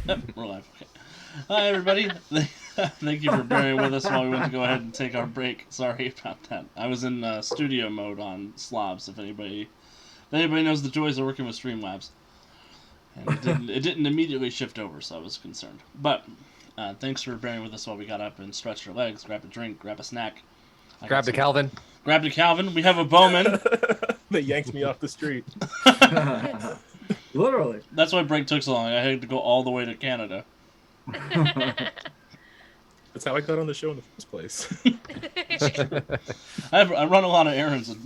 We're live. Okay. Hi, everybody. Thank you for bearing with us while we went to go ahead and take our break. Sorry about that. I was in studio mode on Slobs. If anybody knows the joys of working with Streamlabs, and it didn't immediately shift over, so I was concerned. But thanks for bearing with us while we got up and stretched our legs, grab a drink, grab a snack. Grab the Calvin. Grab the Calvin. We have a Bowman. They yanked me off the street. Literally. That's why break took so long. I had to go all the way to Canada. That's how I got on the show in the first place. I run a lot of errands in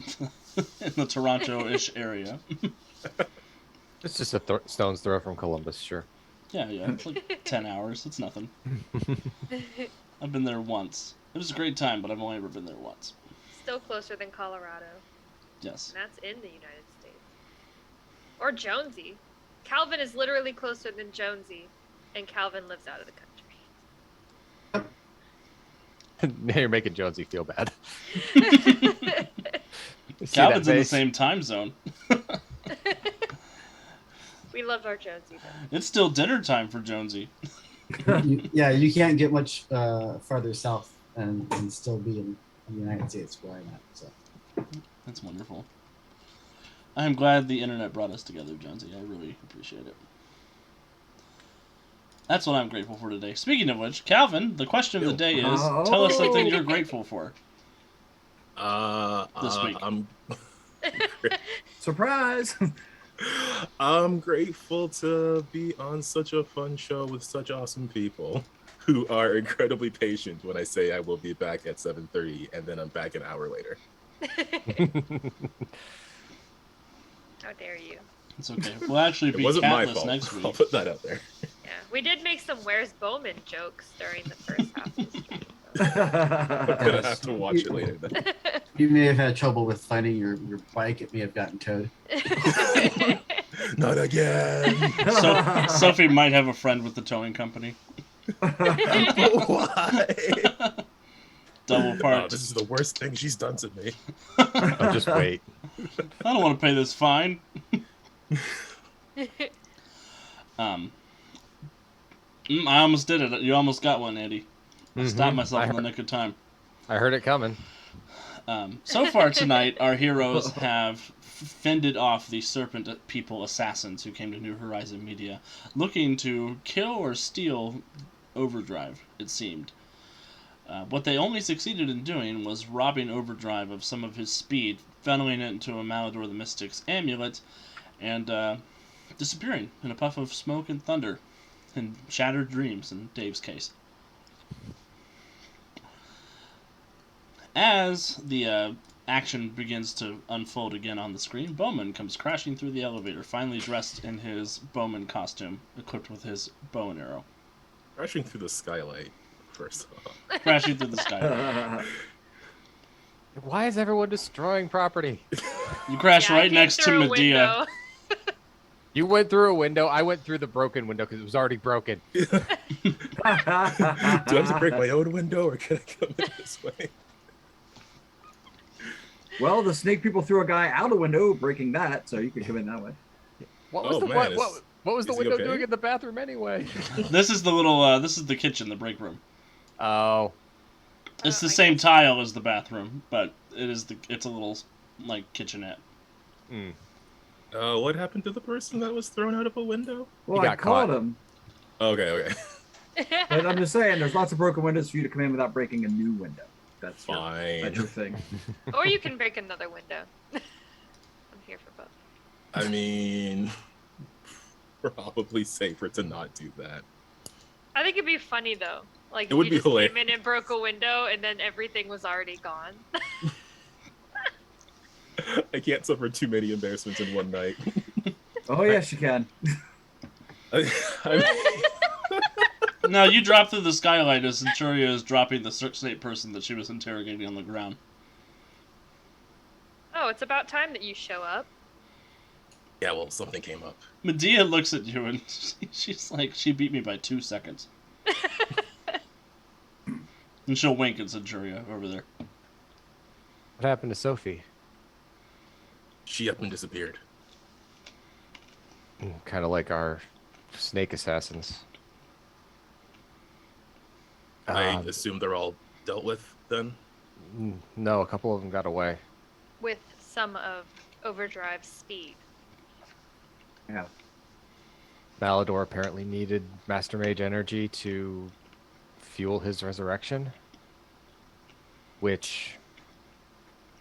the Toronto-ish area. It's just a stone's throw from Columbus, sure. Yeah, it's like 10 hours. It's nothing. I've been there once. It was a great time, but I've only ever been there once. Still closer than Colorado. Yes. And that's in the United States. Or Jonesy. Calvin is literally closer than Jonesy, and Calvin lives out of the country. Now you're making Jonesy feel bad. Calvin's in the same time zone. We love our Jonesy, though. It's still dinner time for Jonesy. You can't get much farther south and still be in the United States where I'm at. So. That's wonderful. I am glad the internet brought us together, Jonesy. I really appreciate it. That's what I'm grateful for today. Speaking of which, Calvin, the question of the day is, tell us something you're grateful for. This week. Surprise! I'm grateful to be on such a fun show with such awesome people who are incredibly patient when I say I will be back at 7:30 and then I'm back an hour later. How dare you? It's okay. We'll actually be catless next week. I'll put that out there. Yeah, we did make some Where's Bowman jokes during the first half of the stream. I'm gonna have to watch it later then. You may have had trouble with finding your bike. It may have gotten towed. Not again. Sophie might have a friend with the towing company. Why? Double parked. Oh, this is the worst thing she's done to me. Oh, just wait. I don't want to pay this fine. I almost did it. You almost got one, Andy. I stopped myself in the nick of time. I heard it coming. So far tonight, our heroes have fended off the serpent people assassins who came to New Horizon Media, looking to kill or steal Overdrive, it seemed. What they only succeeded in doing was robbing Overdrive of some of his speed, funneling it into a Malador the Mystic's amulet, and disappearing in a puff of smoke and thunder, and shattered dreams in Dave's case. As the action begins to unfold again on the screen, Bowman comes crashing through the elevator, finally dressed in his Bowman costume, equipped with his bow and arrow. Crashing through the skylight, first off. Crashing through the sky. Why is everyone destroying property? You crash right next to Medea. You went through a window. I went through the broken window because it was already broken. Do I have to break my own window or can I come in this way? Well, the snake people threw a guy out a window, breaking that, so you could come in that way. What was what was the window doing in the bathroom anyway? This is the little. This is the kitchen, the break room. Oh. It's the same tile as the bathroom, but it's a little like kitchenette. What happened to the person that was thrown out of a window? Well, He I got caught caught. him. Okay. But I'm just saying, there's lots of broken windows for you to come in without breaking a new window. That's Fine. That's your thing. Or you can break another window. I'm here for both. I mean, probably safer to not do that. I think it'd be funny though. Like It would you be just hilarious. came in and broke a window, and then everything was already gone. I can't suffer too many embarrassments in one night. Oh, yes, you can. No, you drop through the skylight as Centuria is dropping the snake person that she was interrogating on the ground. Oh, it's about time that you show up. Yeah, well, something came up. Medea looks at you and she's like, she beat me by 2 seconds. And she'll wink at Centuria over there. What happened to Sophie? She up and disappeared. Kind of like our snake assassins. I Um, assume they're all dealt with then. No, a couple of them got away. With some of Overdrive's speed. Yeah. Malador apparently needed Master Mage energy to fuel his resurrection, which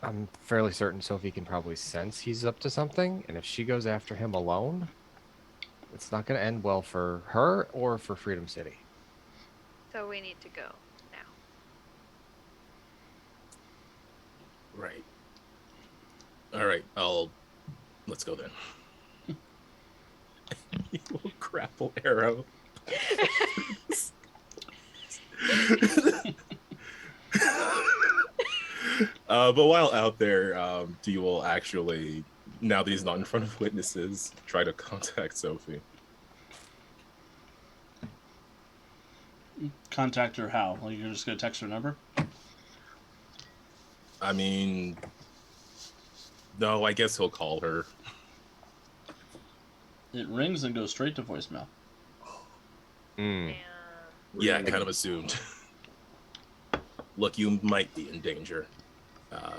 I'm fairly certain Sophie can probably sense he's up to something, and if she goes after him alone, it's not going to end well for her or for Freedom City. So we need to go now. Right. All right. Let's go then. You little grapple arrow. But while out there, you will actually, now that he's not in front of witnesses, try to contact Sophie. Contact her how? Like you're just gonna text her number? I mean, no, I guess he'll call her. It rings and goes straight to voicemail. Mm. And Yeah, kind of assumed. Look, you might be in danger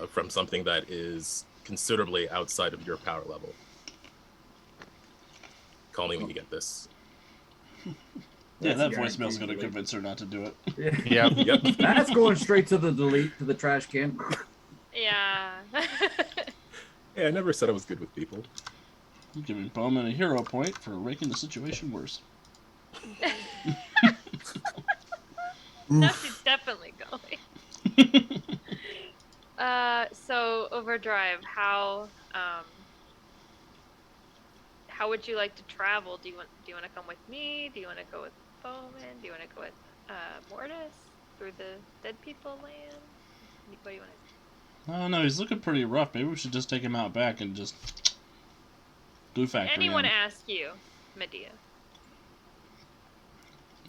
from something that is considerably outside of your power level. Call me when you get this. Yeah, that That's voicemail's gonna guaranteed. convince her not to do it. Yeah. Yep. Yep. That's going straight to the delete, to the trash can. yeah. Yeah, I never said I was good with people. You're giving Bowman a hero point for making the situation worse. Now she's definitely going. So Overdrive, how would you like to travel? Do you want to come with me? Do you want to go with Bowman? Do you want to go with Mortis through the dead people land? What do you want to? I don't know, he's looking pretty rough. Maybe we should just take him out back and just glue factory Anyone him. ask you, Medea?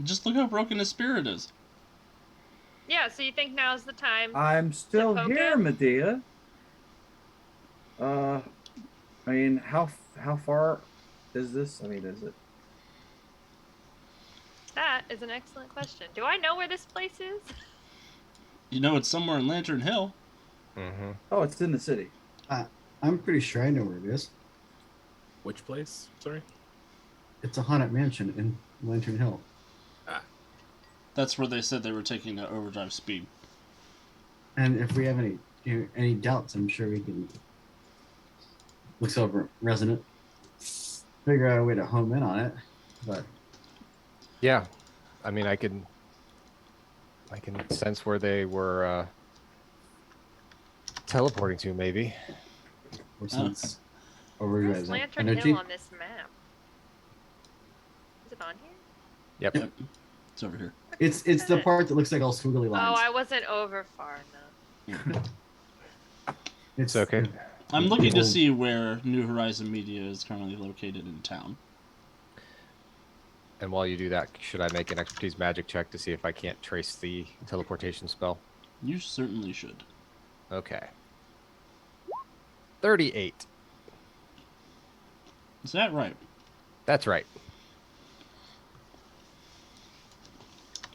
Just look how broken his spirit is. Yeah. So you think now's the time? I'm still poke here, him? Medea. I mean, how far is this? I mean, is it? That is an excellent question. Do I know where this place is? You know it's somewhere in Lantern Hill. Mm-hmm. Oh, it's in the city. I'm pretty sure I know where it is. Which place? Sorry? It's a haunted mansion in Lantern Hill. That's where they said they were taking the overdrive speed. And if we have any doubts, I'm sure we can look over resident, figure out a way to home in on it. But Yeah, I mean, I can sense where they were teleporting to, maybe. or since Where's overdrive's Lantern energy. Hill on this map? Is it on here? Yep. Yep. It's over here. It's the part that looks like all squiggly Oh, lines. I wasn't over far enough. It's okay. I'm looking to People- see where New Horizon Media is currently located in town. And while you do that, should I make an expertise magic check to see if I can't trace the teleportation spell? You certainly should. Okay. 38. Is that right? That's right.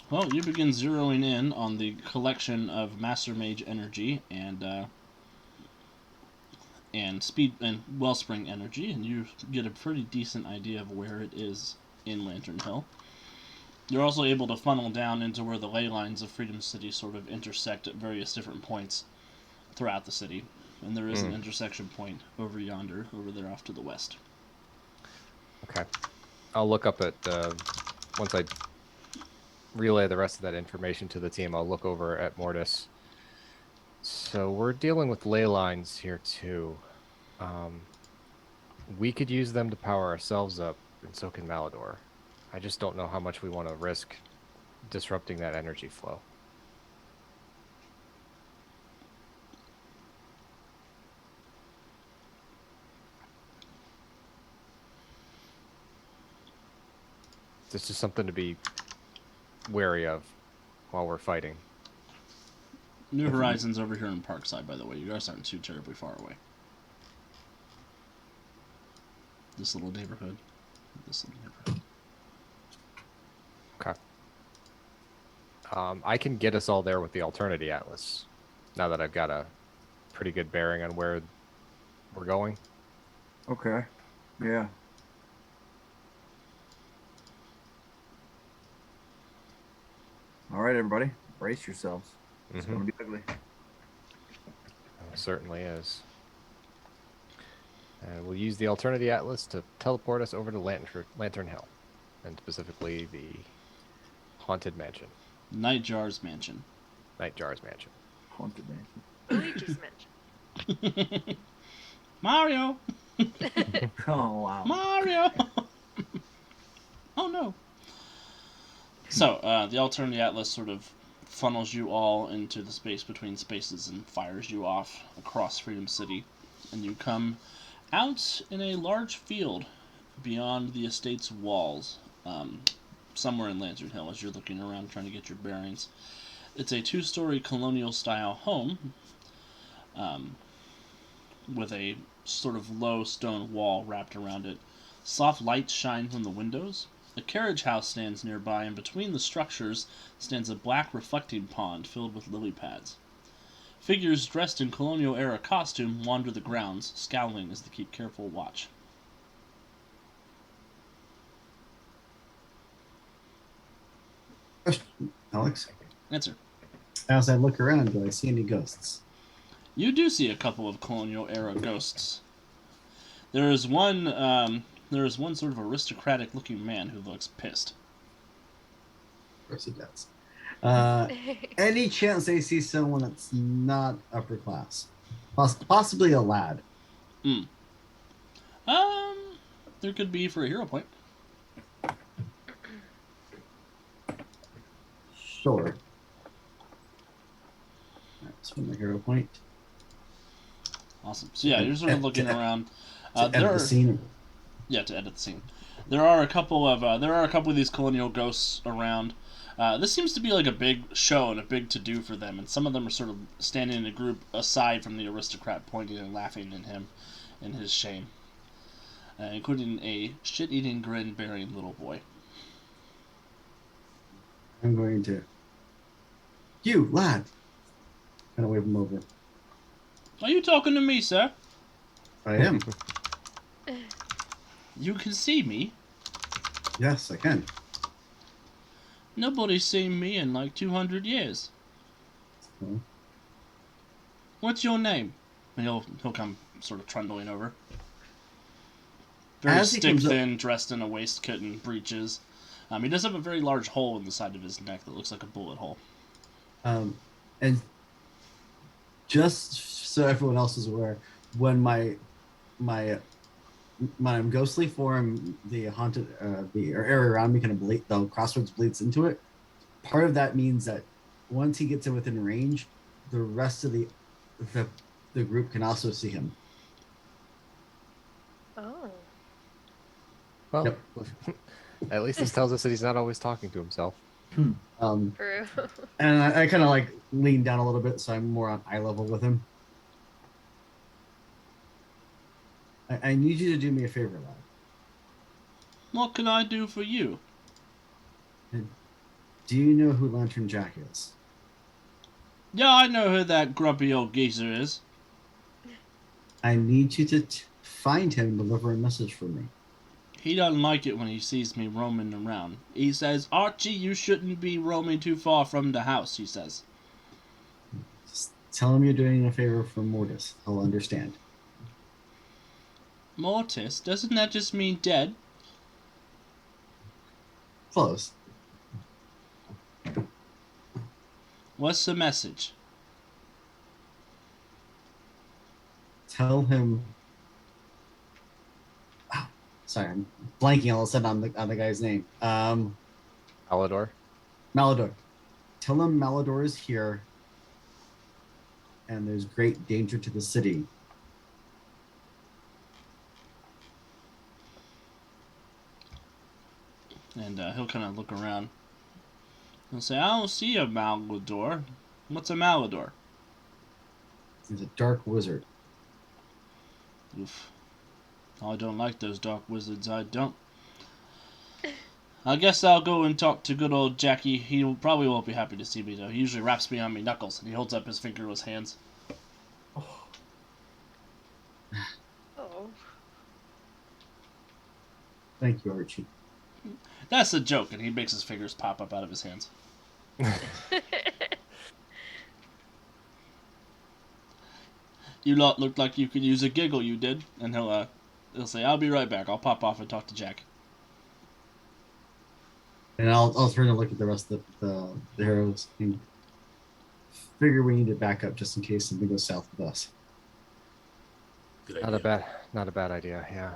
Well, you begin zeroing in on the collection of Master Mage energy and speed and Wellspring energy, and you get a pretty decent idea of where it is in Lantern Hill. You're also able to funnel down into where the ley lines of Freedom City sort of intersect at various different points throughout the city, and there is an intersection point over yonder, over there off to the west. Okay. I'll look up at once I relay the rest of that information to the team. I'll look over at Mortis. So we're dealing with ley lines here too. We could use them to power ourselves up, and so can Malador. I just don't know how much we want to risk disrupting that energy flow. This is something to be wary of while we're fighting. New Horizons over here in Parkside, by the way. You guys aren't too terribly far away. This little neighborhood. This little neighborhood. Okay. I can get us all there with the Alternity Atlas. Now that I've got a pretty good bearing on where we're going. Okay. Yeah. All right, everybody, brace yourselves. It's Mhm. going to be ugly. It certainly is. And we'll use the Alternity Atlas to teleport us over to Lantern Hill, and specifically the Haunted Mansion, Nightjar's mansion. Nightjar's Mansion. Haunted mansion. Luigi's Mansion. Mario! Oh wow. Mario! Oh no. So, the Alternate Atlas sort of funnels you all into the space between spaces and fires you off across Freedom City. And you come out in a large field beyond the estate's walls, somewhere in Lantern Hill as you're looking around trying to get your bearings. It's a 2-story colonial-style home with a sort of low stone wall wrapped around it. Soft lights shine from the windows. A carriage house stands nearby, and between the structures stands a black reflecting pond filled with lily pads. Figures dressed in colonial-era costume wander the grounds, scowling as they keep careful watch. Question, Alex. Answer. As I look around, do I see any ghosts? You do see a couple of colonial-era ghosts. There is one sort of aristocratic-looking man who looks pissed. Of course he does. Any chance they see someone that's not upper class? Possibly a lad. There could be for a hero point. Sure. That's one my hero point. Awesome. So yeah, you're sort of looking around. To edit the scene. Yeah, to edit the scene. There are a couple of these colonial ghosts around. This seems to be like a big show and a big to-do for them, and some of them are sort of standing in a group aside from the aristocrat, pointing and laughing at him in his shame, including a shit-eating, grin-bearing little boy. I'm going to. You, lad. Kind of wave him over. Are you talking to me, sir? I am. You can see me. Yes, I can. Nobody's seen me in like 200 years. Well, What's your name? And he'll come sort of trundling over. Very As he comes stick-thin, dressed in a waistcoat and breeches. He does have a very large hole in the side of his neck that looks like a bullet hole. and just so everyone else is aware, when my ghostly form, the haunted, the area around me kind of the crossroads bleeds into it. Part of that means that once he gets in within range, the rest of the group can also see him. Oh. Well, Yep. at least this tells us that he's not always talking to himself. True. And I kind of like lean down a little bit, so I'm more on eye level with him. I need you to do me a favor, lad. What can I do for you? Do you know who Lantern Jack is? Yeah, I know who that grumpy old geezer is. I need you to find him and deliver a message for me. He doesn't like it when he sees me roaming around. He says, Archie, you shouldn't be roaming too far from the house, he says. Just tell him you're doing a favor for Mortis. He'll understand. Mortis? Doesn't that just mean dead? Close. What's the message? Tell him. Oh, sorry, I'm blanking all of a sudden on the guy's name. Malador. Malador. Tell him Malador is here, and there's great danger to the city. And he'll kind of look around. He'll say, I don't see a Malador. What's a Malador? He's a dark wizard. Oof. I don't like those dark wizards, I don't. I guess I'll go and talk to good old Jackie. He probably won't be happy to see me, though. He usually raps me on me knuckles, and he holds up his finger to his hands. Oh. Thank you, Archie. That's a joke, and he makes his fingers pop up out of his hands. You lot looked like you could use a giggle, you did. And he'll say, I'll be right back. I'll pop off and talk to Jack. And I'll turn and look at the rest of the heroes and figure we need to back up just in case something goes south with us. Good Not idea. a bad idea. Yeah.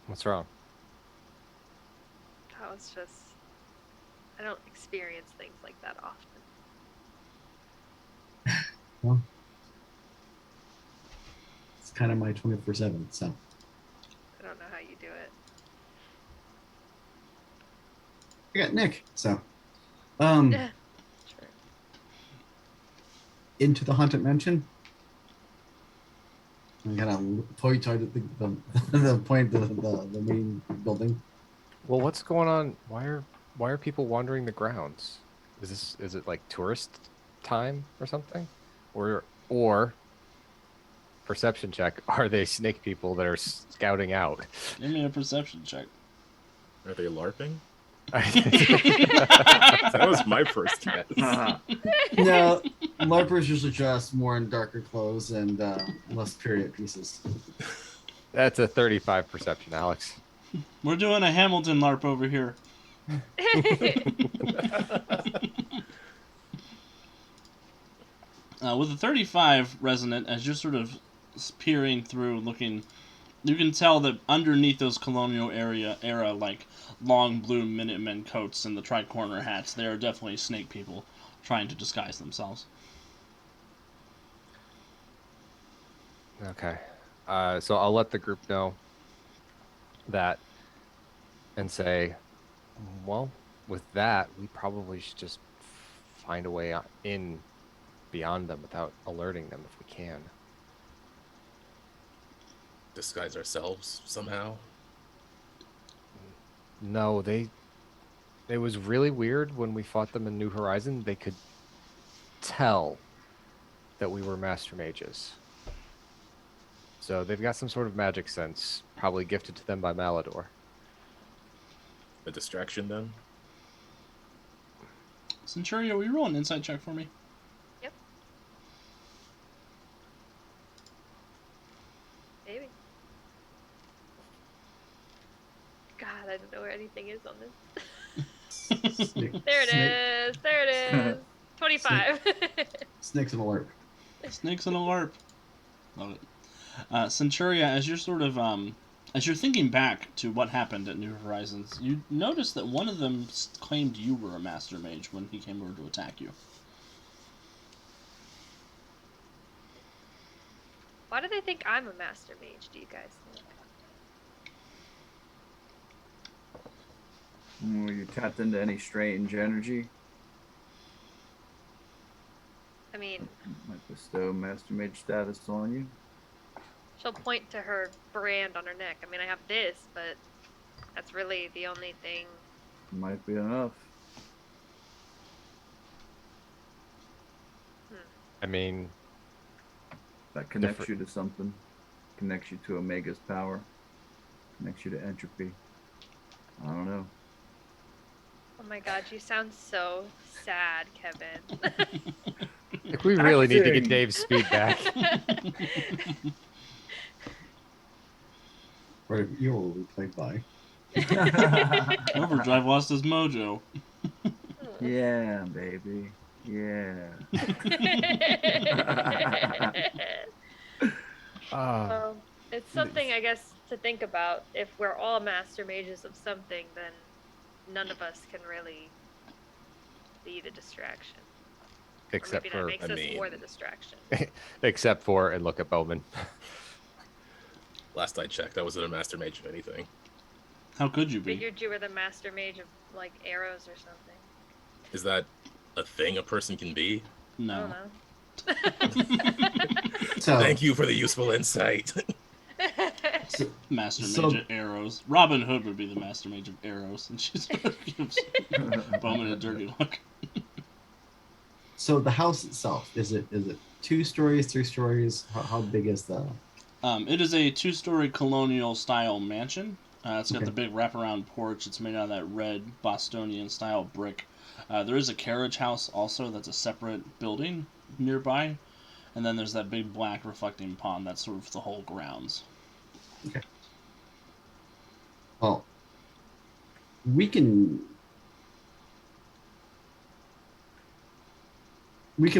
What's wrong? That was just. I don't experience things like that often. Well, it's kind of my 24/7. So I don't know how you do it. I got Nick. So, Sure. into the haunted mansion. I kind of toy-toyed at the point of the main building. Well, what's going on? Why are people wandering the grounds? Is it like tourist time or something? Or perception check, are they snake people that are scouting out? Give me a perception check. Are they LARPing? I That was my first guess. No, LARPers usually dress more in darker clothes and less period pieces. That's a 35 perception, Alex. We're doing a Hamilton LARP over here. With a 35 resonant, as you're sort of peering through, looking, you can tell that underneath those colonial era like long blue Minutemen coats and the tri-corner hats, there are definitely snake people trying to disguise themselves. Okay. So I'll let the group know that and say, well, with that, we probably should just find a way in beyond them without alerting them if we can. Disguise ourselves somehow. No, it was really weird when we fought them in New Horizon. They could tell that we were master mages. So they've got some sort of magic sense, probably gifted to them by Malador. A distraction then? Centuria, will you roll an insight check for me? Yep. Maybe. God, I don't know where anything is on this. There it is. There it is. 25. Snakes and alert. Snakes in a LARP. Love it. Centuria, as you're sort of as you're thinking back to what happened at New Horizons, you notice that one of them claimed you were a master mage when he came over to attack you. Why do they think I'm a master mage, do you guys think? Were you tapped into any strange energy? I mean, Might bestow master mage status on you? she'll point to her brand on her neck. I mean, I have this, but that's really the only thing. Might be enough. I mean, That connects you to something. Connects you to Omega's power. Connects you to entropy. I don't know. Oh my god, you sound so sad, Kevin. if we really need to get Acting. Dave's speed back. Or you will be played by. Overdrive lost his mojo. Yeah, baby. Yeah. It's something, I guess, to think about. If we're all master mages of something, then none of us can really be the distraction. Except or maybe that for, makes I us mean- more the distraction. except for, and look at Bowman. Last I checked, I wasn't a master mage of anything. How could you be? Figured you were the master mage of, like, arrows or something. Is that a thing a person can be? I No. don't know. So Thank you for the useful insight. So, Master So- Mage of Arrows. Robin Hood would be the Master Mage of Arrows, and she's gives Bowman a dirty look. so the house itself, is it 2 stories, 3 stories? How big is the? It is a 2-story colonial style mansion. It's got Okay. the big wraparound porch. It's made out of that red Bostonian style brick. There is a carriage house also that's a separate building nearby. And then there's that big black reflecting pond. That's sort of the whole grounds. Well, we can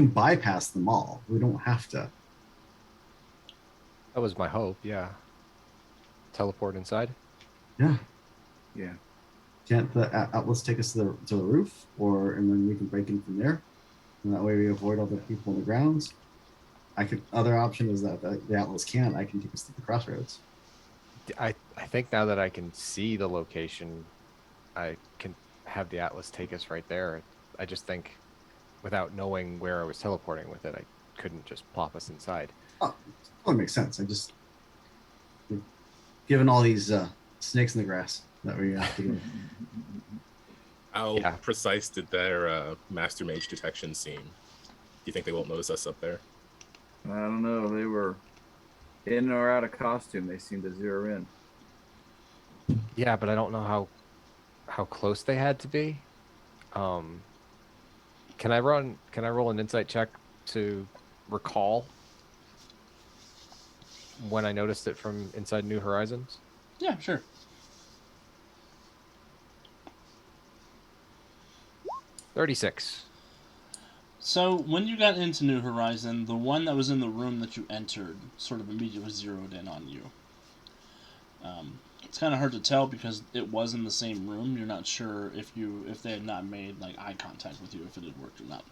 bypass them all. We don't have to. That was my hope. Yeah. Teleport inside. Yeah. Yeah. Can't the outlets take us to the roof, and then we can break in from there, and that way we avoid all the people on the grounds. Other option is that the outlets can't. I can take us to the crossroads. I think now that I can see the location, I can have the Atlas take us right there. I just think, without knowing where I was teleporting with it, I couldn't just plop us inside. Oh, totally makes sense. I just given all these snakes in the grass that we have to do. How Yeah. precise did their Master Mage detection seem? Do you think they won't notice us up there? I don't know. They were in or out of costume. They seemed to zero in. Yeah, but I don't know how close they had to be. Can I roll an insight check to recall when I noticed it from inside New Horizons? Yeah, sure. 36. So, when you got into New Horizon, the one that was in the room that you entered sort of immediately zeroed in on you. It's kind of hard to tell because it was in the same room. You're not sure if they had not made like eye contact with you, if it had worked or not.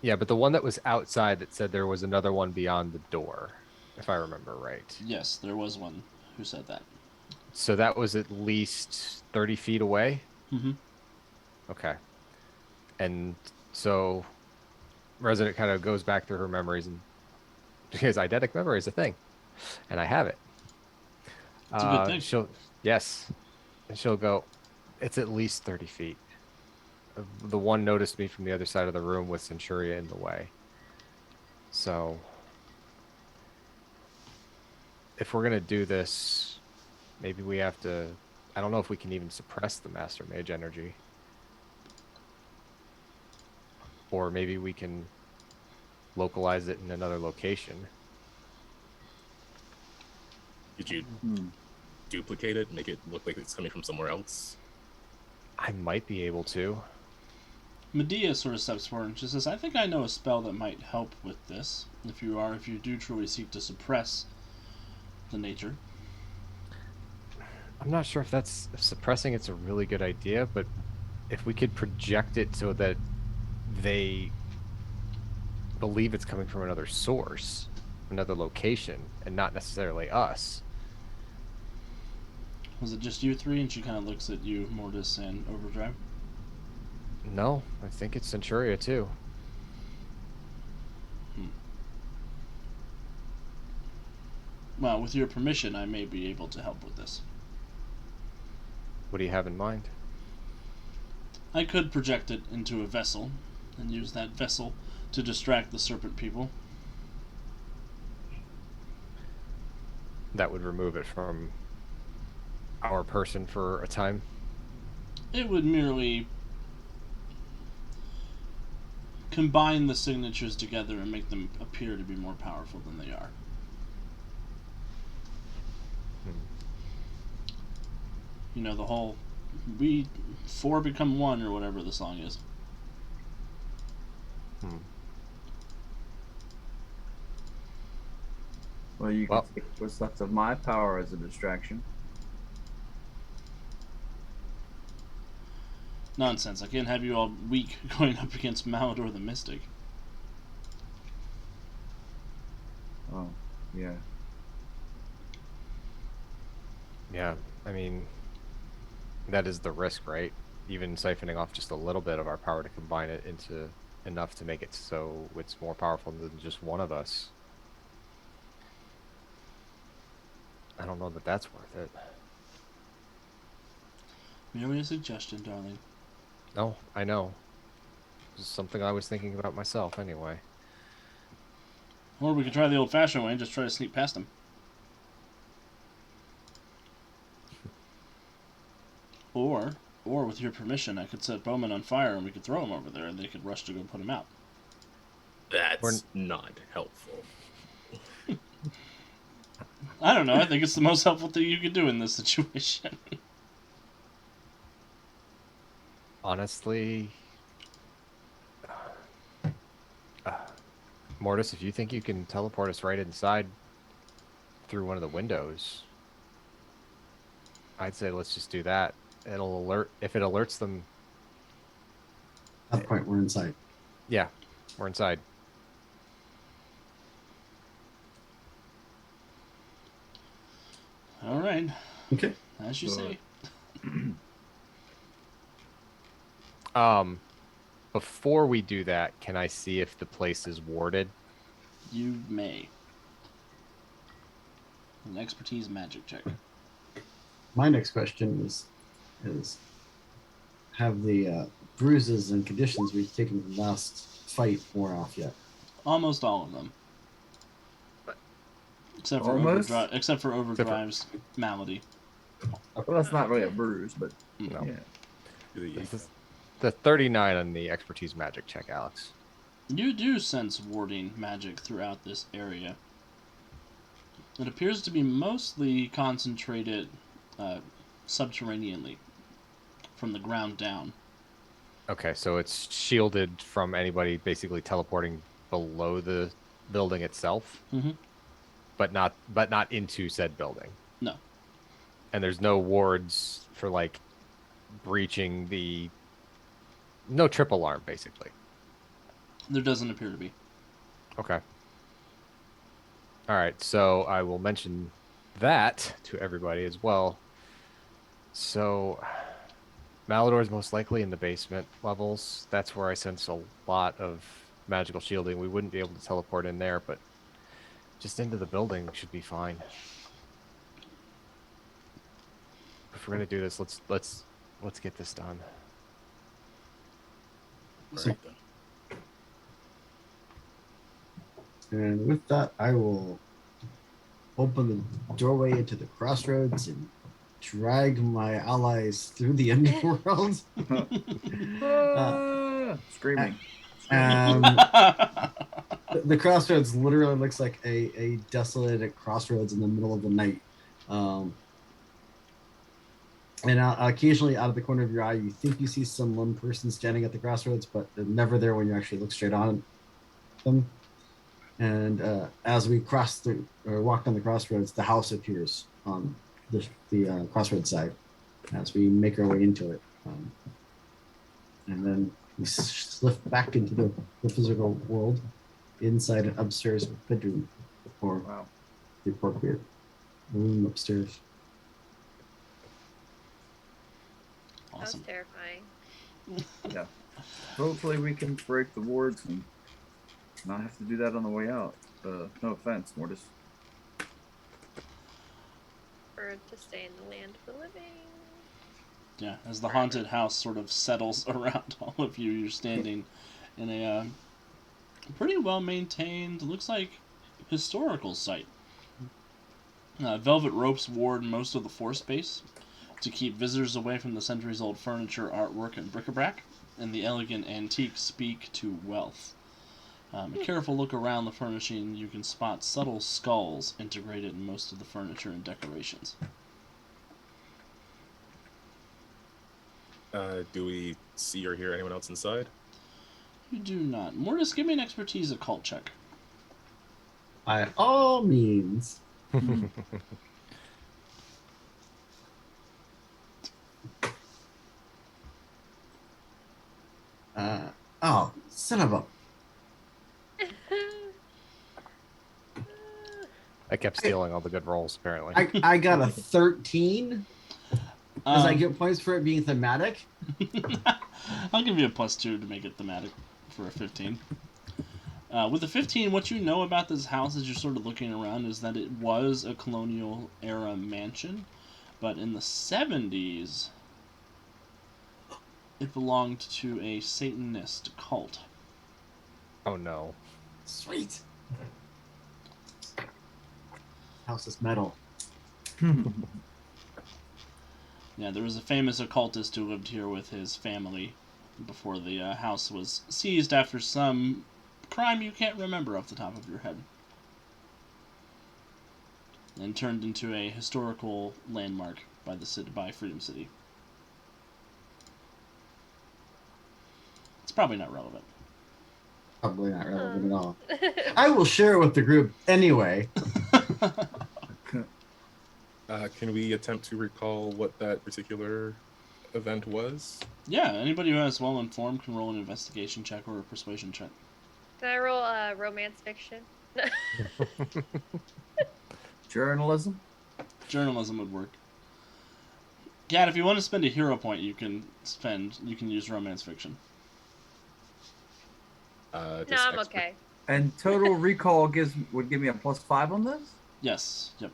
Yeah, but the one that was outside that said there was another one beyond the door, if I remember right. Yes, there was one who said that. So that was at least 30 feet away? Mm-hmm. Okay. And so Resident kind of goes back through her memories, and because eidetic memory is a thing, and I have it. It's a good thing. And she'll go, it's at least 30 feet. The one noticed me from the other side of the room with Centuria in the way. So if we're going to do this, maybe we have to, I don't know if we can even suppress the Master Mage energy. Or maybe we can localize it in another location. Did you duplicate it, make it look like it's coming from somewhere else? I might be able to. Medea sort of steps forward and she says, I think I know a spell that might help with this, if you do truly seek to suppress the nature. I'm not sure if suppressing it's a really good idea, but if we could project it so that they believe it's coming from another source, another location, and not necessarily us. Was it just you three? And she kind of looks at you, Mortis, and Overdrive. No, I think it's Centuria too. Well, with your permission, I may be able to help with this. What do you have in mind? I could project it into a vessel, and use that vessel to distract the serpent people. That would remove it from our person for a time. It would merely combine the signatures together and make them appear to be more powerful than they are. You know, the whole we four become one or whatever the song is. Well, you can take what's left of my power as a distraction. Nonsense. I can't have you all weak going up against Malador the Mystic. Oh, yeah. Yeah, I mean, that is the risk, right? Even siphoning off just a little bit of our power to combine it into enough to make it so it's more powerful than just one of us. I don't know that that's worth it. Merely a suggestion, darling. No, I know. This is something I was thinking about myself anyway. Or we could try the old-fashioned way and just try to sneak past them. Or with your permission, I could set Bowman on fire and we could throw him over there and they could rush to go put him out. That's not helpful. I don't know. I think it's the most helpful thing you could do in this situation. Honestly, Mortis, if you think you can teleport us right inside through one of the windows, I'd say let's just do that. It'll alert if it alerts them. At that point, we're inside. Yeah, we're inside. All right. Okay. As you say. Before we do that, can I see if the place is warded? You may. An expertise magic check. My next question is have the bruises and conditions we've taken from last fight worn off yet? Almost all of them. Except for Almost? Overdrive's malady. Well, that's not really a bruise, but No. yeah. This is the 39 on the expertise magic check, Alex. You do sense warding magic throughout this area. It appears to be mostly concentrated subterraneanly, from the ground down. Okay, so it's shielded from anybody basically teleporting below the building itself, but not into said building. No. And there's no wards for like breaching the no trip alarm, basically. There doesn't appear to be. Okay. All right, so I will mention that to everybody as well. So Malador is most likely in the basement levels. That's where I sense a lot of magical shielding. We wouldn't be able to teleport in there, but just into the building should be fine. If we're gonna do this, let's get this done. Right. And with that, I will open the doorway into the crossroads and drag my allies through the underworld. Screaming. The crossroads literally looks like a desolate crossroads in the middle of the night. And occasionally, out of the corner of your eye, you think you see some one person standing at the crossroads, but they're never there when you actually look straight on them. And as we cross through or walk down the crossroads, the house appears on the crossroads side as we make our way into it. And then we slip back into the physical world inside an upstairs bedroom or the appropriate room upstairs. Awesome. That was terrifying. Yeah. Hopefully we can break the wards and not have to do that on the way out. No offense, Mortis. Or to stay in the land of the living. Yeah, as the haunted house sort of settles around all of you, you're standing in a pretty well-maintained, looks like, historical site. Velvet ropes ward most of the floor space to keep visitors away from the centuries-old furniture, artwork, and bric-a-brac, and the elegant antiques speak to wealth. A careful look around the furnishing, you can spot subtle skulls integrated in most of the furniture and decorations. Do we see or hear anyone else inside? You do not. Mortis, give me an expertise occult check. By all means. Oh, son of a... I kept stealing all the good rolls, apparently. I got a 13. Does I Um, get points for it being thematic? I'll give you a +2 to make it thematic for a 15. With the 15, what you know about this house as you're sort of looking around is that it was a colonial era mansion, but in the 70s, it belonged to a Satanist cult. Oh no. Sweet. House is metal. Yeah, there was a famous occultist who lived here with his family before the house was seized after some crime you can't remember off the top of your head. And turned into a historical landmark by Freedom City. It's probably not relevant. Probably not relevant at all. I will share it with the group anyway. Can we attempt to recall what that particular event was? Yeah, anybody who is well informed can roll an investigation check or a persuasion check. Can I roll romance fiction? Journalism? Journalism would work. Kat, if you want to spend a hero point, you can use romance fiction. No, I'm okay. And total recall would give me a +5 on this? Yes, yep.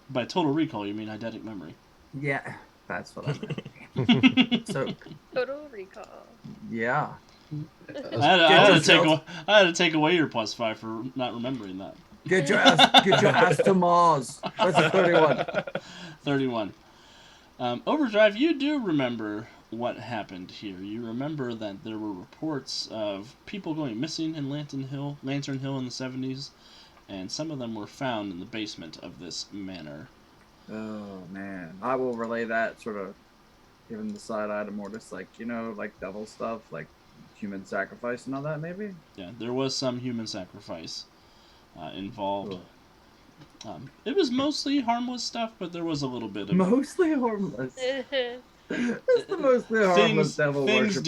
By total recall, you mean eidetic memory. Yeah, that's what I meant. So, Total recall. yeah. I had to take away your +5 for not remembering that. Get your ass to Mars. That's a 31. 31. Overdrive, you do remember what happened here. You remember that there were reports of people going missing in Lantern Hill in the 70s, and some of them were found in the basement of this manor. Oh, man. I will relay that, sort of giving the side eye to Mortis, like devil stuff, like human sacrifice and all that, maybe? Yeah, there was some human sacrifice involved. It was mostly harmless stuff, but there was a little bit of... Mostly harmless. It's the mostly harmless devil things worshippers.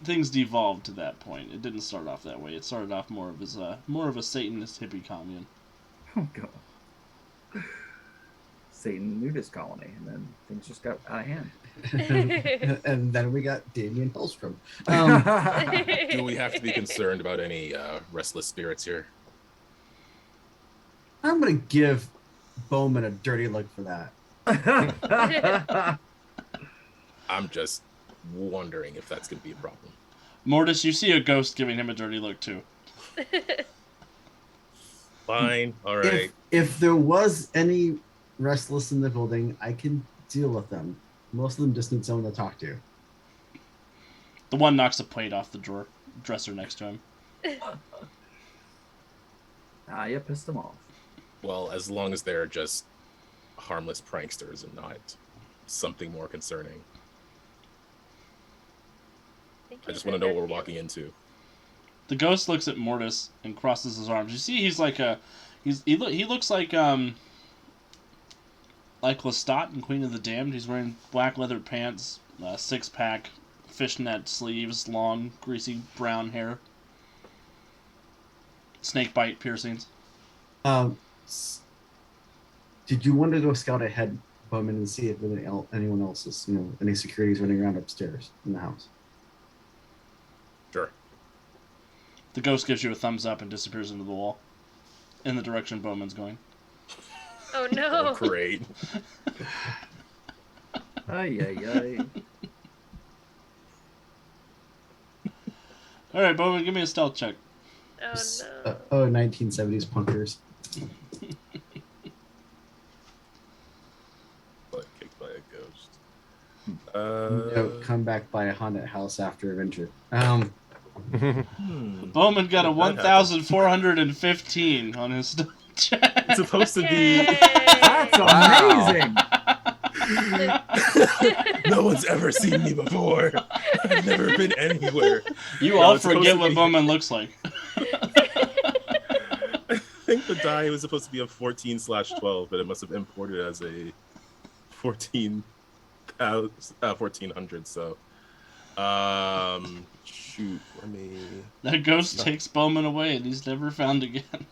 Things devolved to that point. It didn't start off that way. It started off more of a Satanist hippie commune. Oh god. Satan nudist colony, and then things just got out of hand. And then we got Damien Hellstrom. Do we have to be concerned about any restless spirits here? I'm going to give Bowman a dirty look for that. I'm just wondering if that's going to be a problem. Mortis, you see a ghost giving him a dirty look too. Fine, all right. If there was any restless in the building, I can deal with them. Most of them just need someone to talk to. The one knocks a plate off the dresser next to him. You pissed them off. Well, as long as they're just harmless pranksters and not something more concerning. I just want to know what we're walking into. The ghost looks at Mortis and crosses his arms. You see, he looks like Lestat in Queen of the Damned. He's wearing black leather pants, 6-pack, fishnet sleeves, long, greasy brown hair, snake bite piercings. Did you want to go scout ahead, Bowman, and see if anyone else is, any security's running around upstairs in the house? Sure. The ghost gives you a thumbs up and disappears into the wall, in the direction Bowman's going. Oh no! Oh, great. Ay. All right, Bowman, give me a stealth check. Oh no! 1970s punkers. Butt kicked by a ghost. Come back by a haunted house after adventure. Bowman got a 1,415 on his stealth check. It's supposed to be... That's amazing! No one's ever seen me before. I've never been anywhere. You all forget what Bowman looks like. I think the die was supposed to be a 14/12, but it must have imported as a 1400. So, shoot, let me. That ghost takes Bowman away, and he's never found again.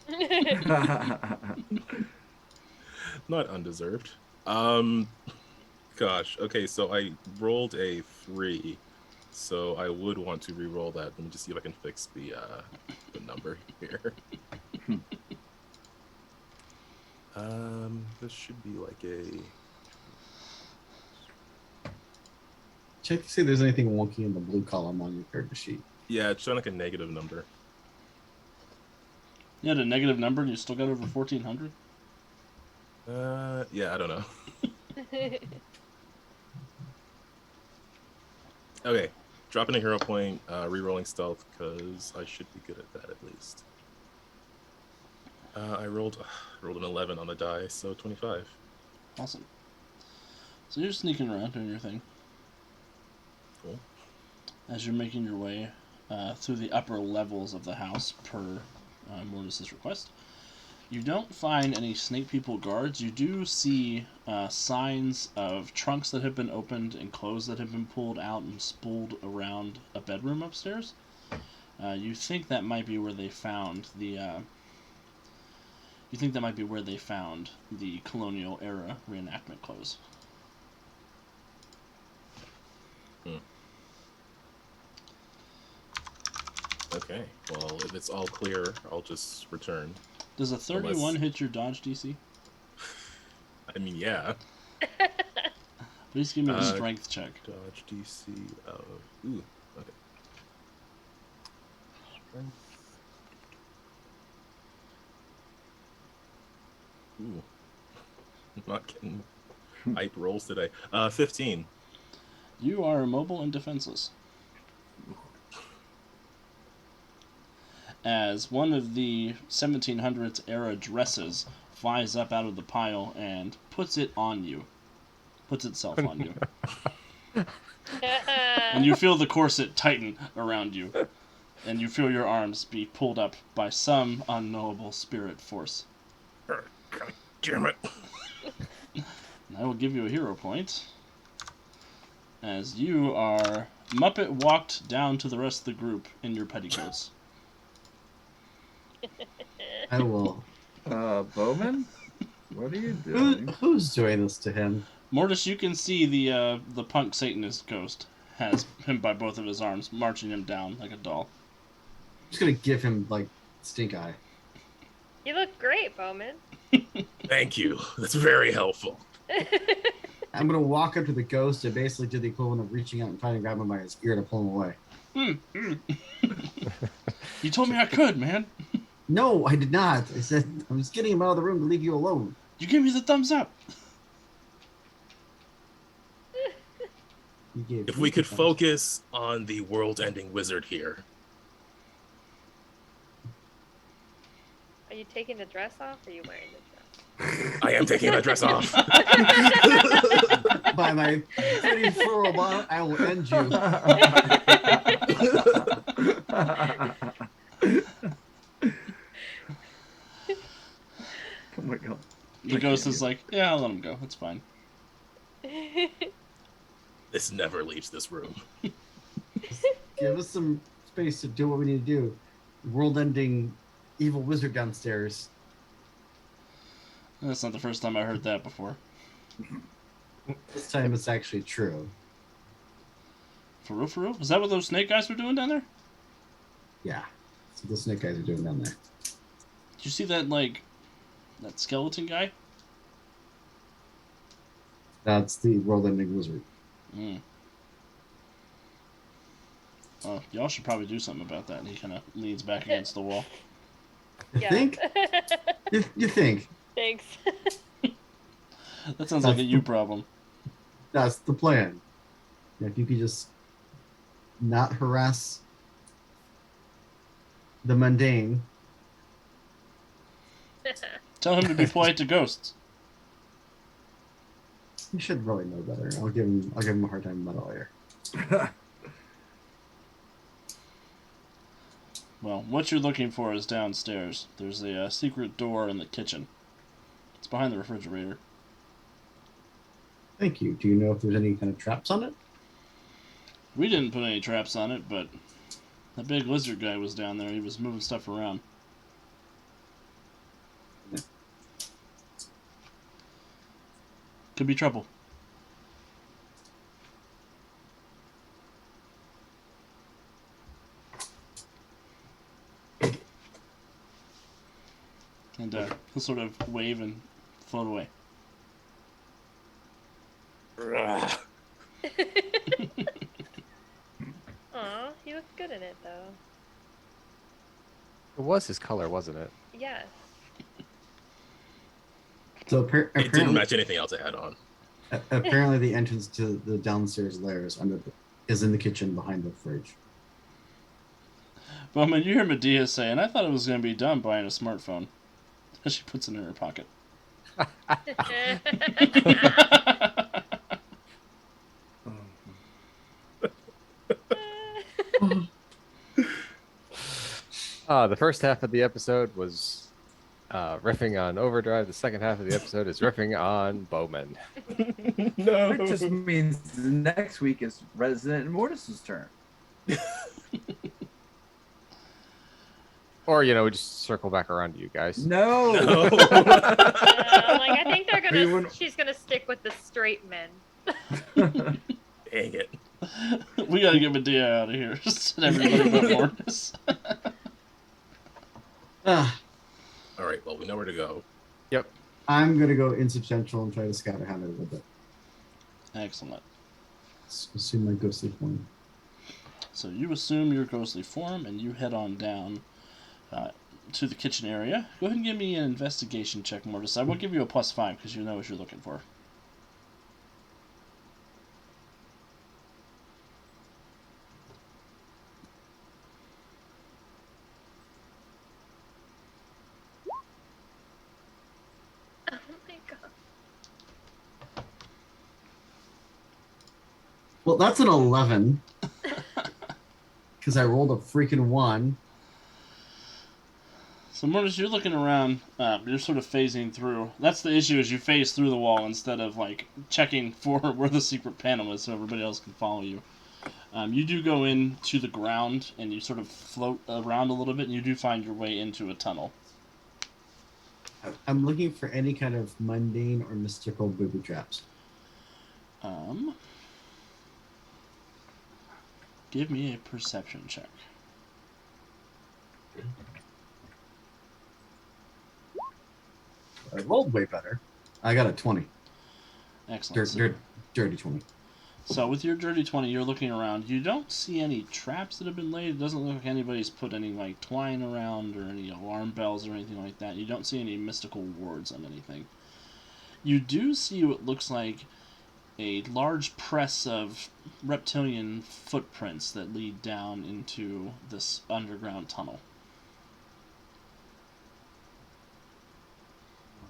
Not undeserved. Gosh. Okay, so I rolled a 3. So I would want to re-roll that. Let me just see if I can fix the number here. This should be like a. Check to see if there's anything wonky in the blue column on your character sheet. Yeah, it's showing like a negative number. You had a negative number and you still got over 1,400? Yeah, I don't know. Okay, dropping a hero point, re-rolling stealth, because I should be good at that at least. I rolled an 11 on the die, so 25. Awesome. So you're sneaking around doing your thing. Cool. As you're making your way through the upper levels of the house per Mortis's request. You don't find any snake people guards. You do see signs of trunks that have been opened and clothes that have been pulled out and spooled around a bedroom upstairs. You think that might be where they found the. You think that might be where they found the colonial era reenactment clothes. Okay, well, if it's all clear, I'll just return. Does a 31 hit your dodge DC? I mean, yeah. Please give me a strength check. Dodge DC of... Ooh, okay. Strength. Ooh. I'm not getting hype rolls today. 15. You are immobile and defenseless. As one of the 1700s era dresses flies up out of the pile and puts it on you. Puts itself on you. And you feel the corset tighten around you. And you feel your arms be pulled up by some unknowable spirit force. God damn it. And I will give you a hero point. As you are Muppet walked down to the rest of the group in your petticoats. I will. Bowman? What are you doing? Who's doing this to him? Mortis, you can see the punk Satanist ghost has him by both of his arms, marching him down like a doll. I'm just gonna give him like stink eye. You look great, Bowman. Thank you. That's very helpful. I'm gonna walk up to the ghost and basically do the equivalent of reaching out and trying to grab him by his ear to pull him away. You told me I could, man. No, I did not. I said I was getting him out of the room to leave you alone. You gave me the thumbs up. If we could focus on the world-ending wizard here. Are you taking the dress off or are you wearing the dress? I am taking my dress off. By my pretty floral bonnet, I will end you. Oh my god. The ghost is like, yeah, I'll let him go. It's fine. This never leaves this room. Give us some space to do what we need to do. World-ending evil wizard downstairs. That's not the first time I heard that before. This time it's actually true. For real, for real? Is that what those snake guys were doing down there? Yeah. That's what the snake guys are doing down there. Did you see that, like, that skeleton guy? That's the world-ending wizard. Oh, y'all should probably do something about that. And he kind of leans back against the wall. You think? You think? Thanks. That sounds like a you problem. That's the plan. If you could just not harass the mundane. Tell him to be polite to ghosts. You should really know better. I'll give him a hard time about it later. Well, what you're looking for is downstairs. There's a secret door in the kitchen. It's behind the refrigerator. Thank you. Do you know if there's any kind of traps on it? We didn't put any traps on it, but that big lizard guy was down there. He was moving stuff around. Could be trouble. sort of wave and float away. Aw, he looked good in it though. It was his color, wasn't it? Yes. So It didn't apparently, match anything else I had on. apparently the entrance to the downstairs lair is in the kitchen behind the fridge. Bowman, you hear Medea say, and I thought it was going to be done buying a smartphone. She puts it in her pocket. The first half of the episode was riffing on Overdrive. The second half of the episode is riffing on Bowman. No. It just means the next week is Resident and Mortis's turn. Or, we just circle back around to you guys. No. No. I think they're gonna. wouldn't- She's gonna stick with the straight men. Dang it. We got to get Medea out of here. Send everybody but Mortis. Ah, All right, well, we know where to go. Yep. I'm gonna go insubstantial and try to scout ahead a little bit. Excellent. Assume my ghostly form. So you assume your ghostly form, and you head on down to the kitchen area. Go ahead and give me an investigation check, Mortis. I will give you a +5 because you know what you're looking for. Oh my god. Well, that's an 11. Because I rolled a freaking 1. So Mortis, you're looking around. You're sort of phasing through. That's the issue: is you phase through the wall instead of checking for where the secret panel is, so everybody else can follow you. You do go into the ground and you sort of float around a little bit, and you do find your way into a tunnel. I'm looking for any kind of mundane or mystical booby traps. Give me a perception check. I rolled way better. I got a 20. Excellent. Dirty 20. So with your dirty 20, you're looking around. You don't see any traps that have been laid. It doesn't look like anybody's put any twine around or any alarm bells or anything like that. You don't see any mystical wards on anything. You do see what looks like a large press of reptilian footprints that lead down into this underground tunnel.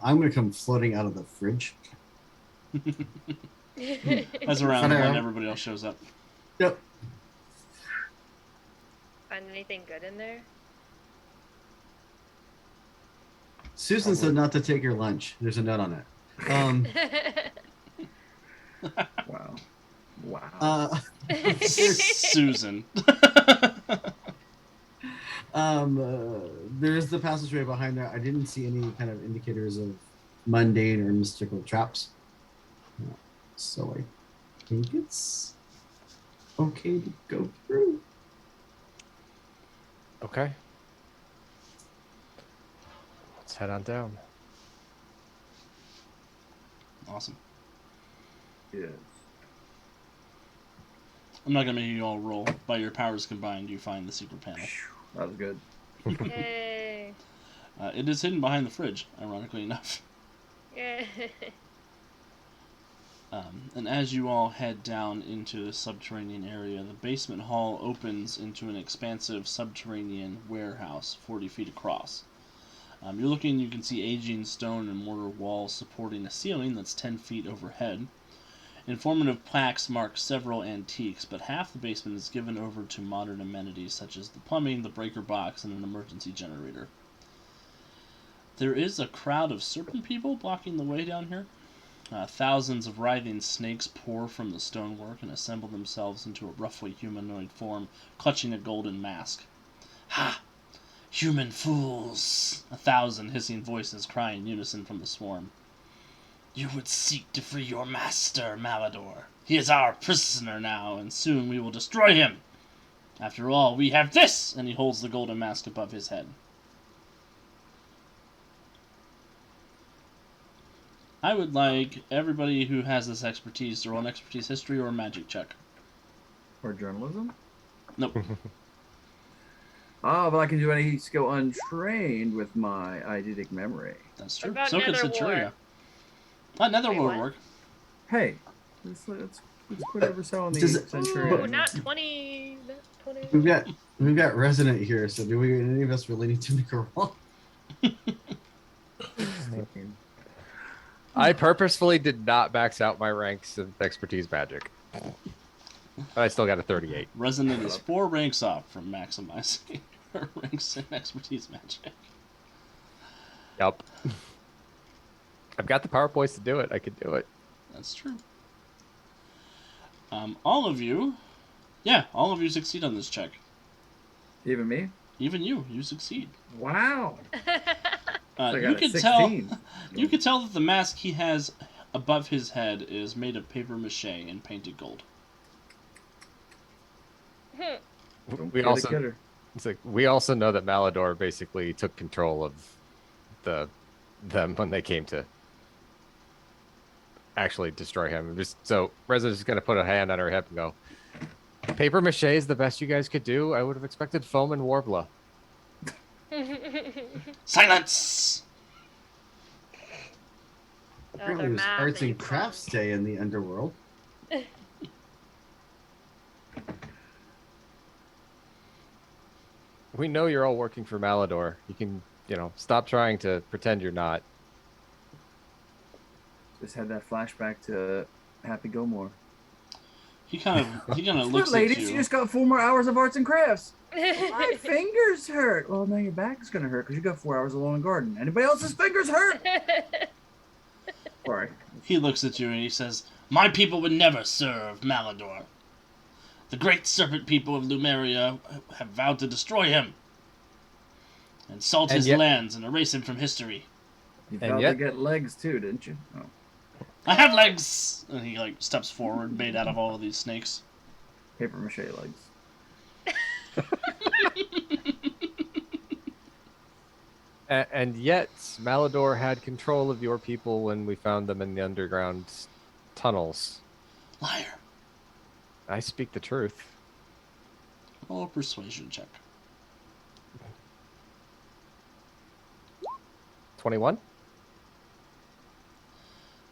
I'm going to come floating out of the fridge. As around Hello. when everybody else shows up. Yep. Find anything good in there? Susan said not to take your lunch. There's a note on it. Wow. Wow. Susan. There's the passageway behind there. I didn't see any kind of indicators of mundane or mystical traps. So I think it's okay to go through. Okay. Let's head on down. Awesome. Yes. I'm not going to make you all roll. By your powers combined, you find the secret panel. That was good. Yay. It is hidden behind the fridge, ironically enough. Yay. And as you all head down into the subterranean area, the basement hall opens into an expansive subterranean warehouse 40 feet across. You're looking, you can see aging stone and mortar walls supporting a ceiling that's 10 feet overhead. Informative plaques mark several antiques, but half the basement is given over to modern amenities such as the plumbing, the breaker box, and an emergency generator. There is a crowd of serpent people blocking the way down here. Thousands of writhing snakes pour from the stonework and assemble themselves into a roughly humanoid form, clutching a golden mask. Ha! Human fools! 1,000 hissing voices cry in unison from the swarm. You would seek to free your master, Malador. He is our prisoner now, and soon we will destroy him. After all, we have this! And he holds the golden mask above his head. I would like everybody who has this expertise to roll an expertise history or a magic check. Or journalism? Nope. Oh, but I can do any skill untrained with my eidetic memory. That's true. about So could Netherwar? Centuria. Netherwar Wait, would what? work. Hey, let's quit overselling the Does it- Centurion. Ooh, not 20. Not 20. We've got Resonant here, so do we any of us really need to make a roll? I purposefully did not max out my ranks of expertise magic. But I still got a 38. Resonant is 4 ranks off from maximizing her ranks in expertise magic. Yup. I've got the power points to do it. I could do it. That's true. All of you succeed on this check. Even me? Even you succeed. Wow. So I You got a can 16. you can tell that the mask he has above his head is made of paper mache and painted gold. Don't We get a also kidder. it's like we also know that Malador basically took control of them when they came to actually destroy him. So Reza's just gonna put a hand on her hip and go, "Paper mache is the best you guys could do. I would have expected foam and warbler." Silence! Apparently, there's arts and crafts day in the underworld. We know you're all working for Malador. You can, stop trying to pretend you're not. Just had that flashback to Happy Gilmore. He kind of looks ladies, at you. you just got 4 more hours of arts and crafts. My fingers hurt. Well, now your back is gonna hurt because you got 4 hours alone in garden. Anybody else's fingers hurt? Sorry. He looks at you and he says, "My people would never serve Malador. The great serpent people of Lumeria have vowed to destroy him and salt his lands and erase him from history. You vowed to get legs too, didn't you? Oh. I have legs!" And he steps forward, made out of all of these snakes. Paper mache legs. And yet, Malador had control of your people when we found them in the underground tunnels. Liar. I speak the truth. Roll a persuasion check. 21?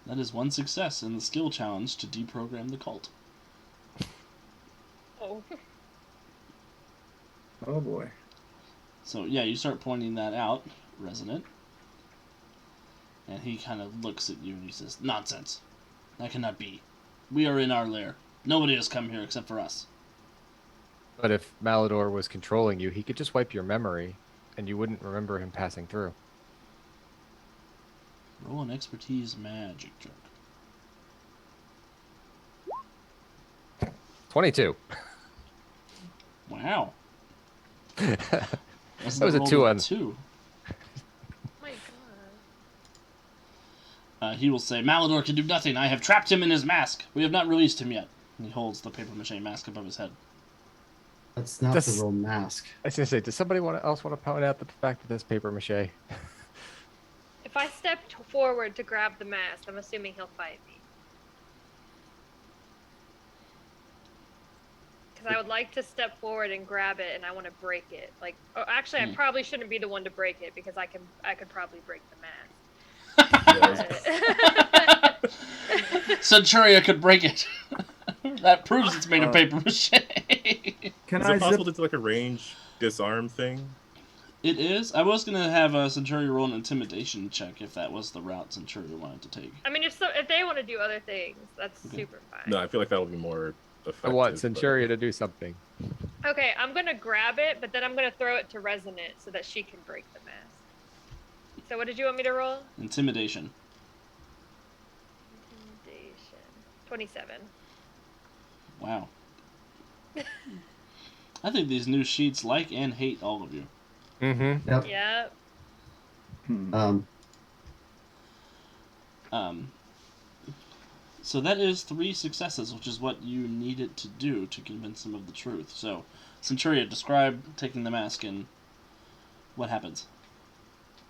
That is 1 success in the skill challenge to deprogram the cult. Oh. Oh boy. So yeah, you start pointing that out, Resonant. And he kind of looks at you and he says, "Nonsense. That cannot be. We are in our lair. Nobody has come here except for us." But if Malador was controlling you, he could just wipe your memory, and you wouldn't remember him passing through. Roll an expertise magic check. 22. Wow. That was a 2 on 2. Oh my god. He will say, "Malador can do nothing. I have trapped him in his mask. We have not released him yet." And he holds the paper mache mask above his head. That's not the real mask. I was going to say, does somebody else want to point out the fact that this paper mache? If I step forward to grab the mask, I'm assuming he'll fight me. Because I would like to step forward and grab it, and I want to break it. Actually, I probably shouldn't be the one to break it because I could probably break the mask. Centuria could break it. That proves it's made of paper mache. Is it possible to do a range disarm thing? It is. I was gonna have Centuria roll an intimidation check if that was the route Centuria wanted to take. I mean, if they want to do other things, that's super fine. No, I feel like that would be more effective. I want Centuria to do something. Okay, I'm gonna grab it, but then I'm gonna throw it to Resonant so that she can break the mask. So what did you want me to roll? Intimidation. 27. Wow. I think these new sheets like and hate all of you. Mm-hmm. Yep. Yep. So that is 3 successes, which is what you needed to do to convince him of the truth. So, Centuria, describe taking the mask and what happens.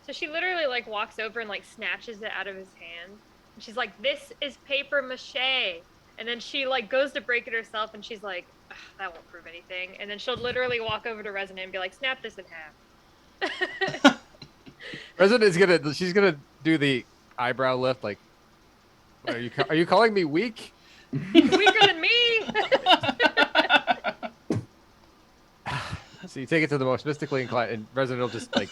So she literally walks over and snatches it out of his hand, And she's like, "This is paper mache." And then she like goes to break it herself, and she's like, "Ugh, "That won't prove anything." And then she'll literally walk over to Resonant and be like, "Snap this in half." Resident she's gonna do the eyebrow lift. Like, are you calling me weak? Weaker than me. So you take it to the most mystically inclined, and Resident will just like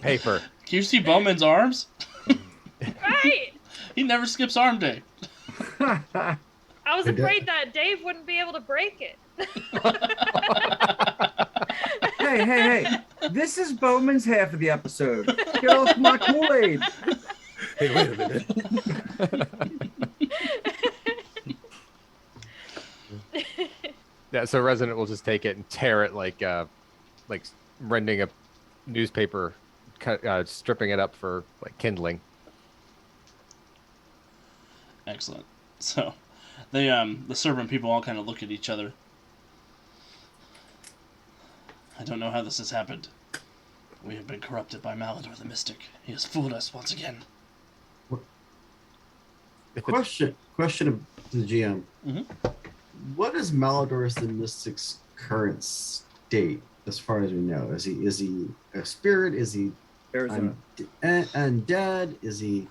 paper. Can you see Bowman's arms? Right. He never skips arm day. I was afraid that Dave wouldn't be able to break it. Hey. This is Bowman's half of the episode. Get off my Kool-Aid. Hey, wait a minute. Yeah, so Resident will just take it and tear it like rending a newspaper, stripping it up for like kindling. Excellent. So, they the serpent people all kind of look at each other. I don't know how this has happened. We have been corrupted by Malador the Mystic. He has fooled us once again. Question to the GM. Mhm. What is Malador the Mystic's current state, as far as we know? Is he a spirit? Is he Arizona. undead? Is he?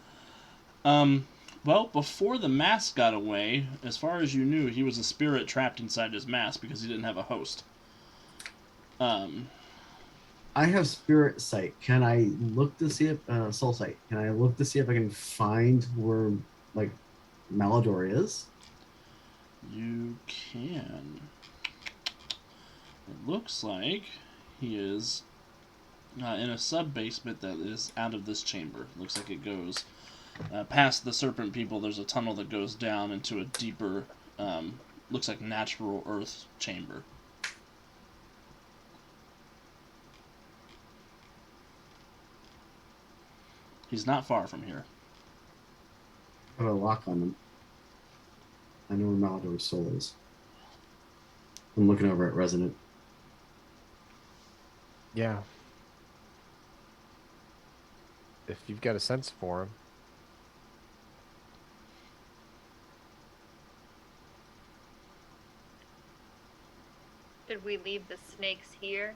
Well, before the mask got away, as far as you knew, he was a spirit trapped inside his mask because he didn't have a host. I have spirit sight. Can I look to see if soul sight? Can I look to see if I can find where like Malador is? You can. It looks like he is in a sub-basement that is out of this chamber. Looks like it goes past the serpent people. There's a tunnel that goes down into a deeper, looks like natural earth chamber. He's not far from here. I have a lock on him. I know where Malador's soul is. I'm looking over at Resonant. Yeah. If you've got a sense for him. Did we leave the snakes here?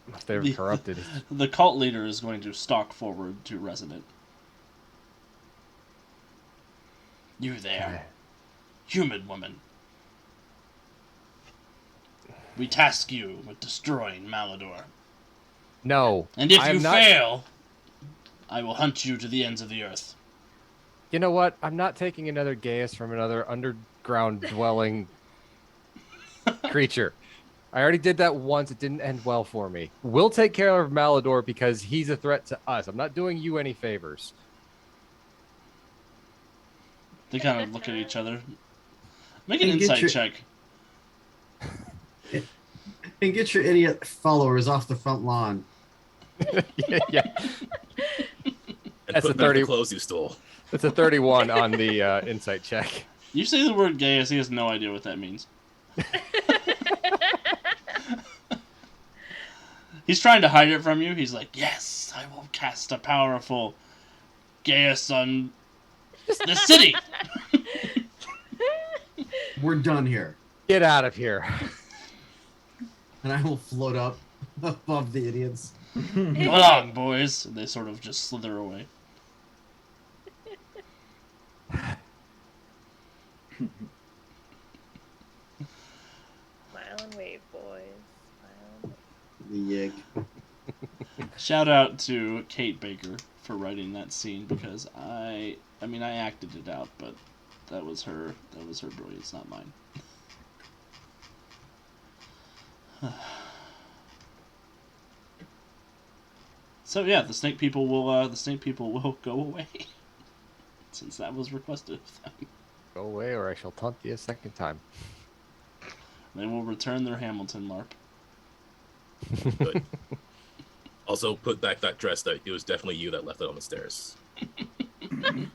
If they're The- corrupted. The cult leader is going to stalk forward to Resonant. You there, human woman. We task you with destroying Malador. No. And if I'm you not- fail, I will hunt you to the ends of the earth. You know what? I'm not taking another Gaius from another underground dwelling creature. I already did that once. It didn't end well for me. We'll take care of Malador because he's a threat to us. I'm not doing you any favors. They kind of look at each other. Make an And get insight your- check. And get your idiot followers off the front lawn. Yeah. And That's put a back 30 the clothes you stole. It's a 31 on the insight check. You say the word Gaius, he has no idea what that means. He's trying to hide it from you. He's like, yes, I will cast a powerful Gaius on the city. We're done here. Get out of here. And I will float up above the idiots. Come along, boys. And they sort of just slither away. Smile and wave, boys. Smile and wave. The yig. Shout out to Kate Baker for writing that scene because I acted it out, but that was her brilliance, not mine. So yeah, the snake people will go away since that was requested of them. Go away or I shall taunt thee a second time. They will return their Hamilton LARP. Good. Also, put back that dress that it was definitely you that left it on the stairs. It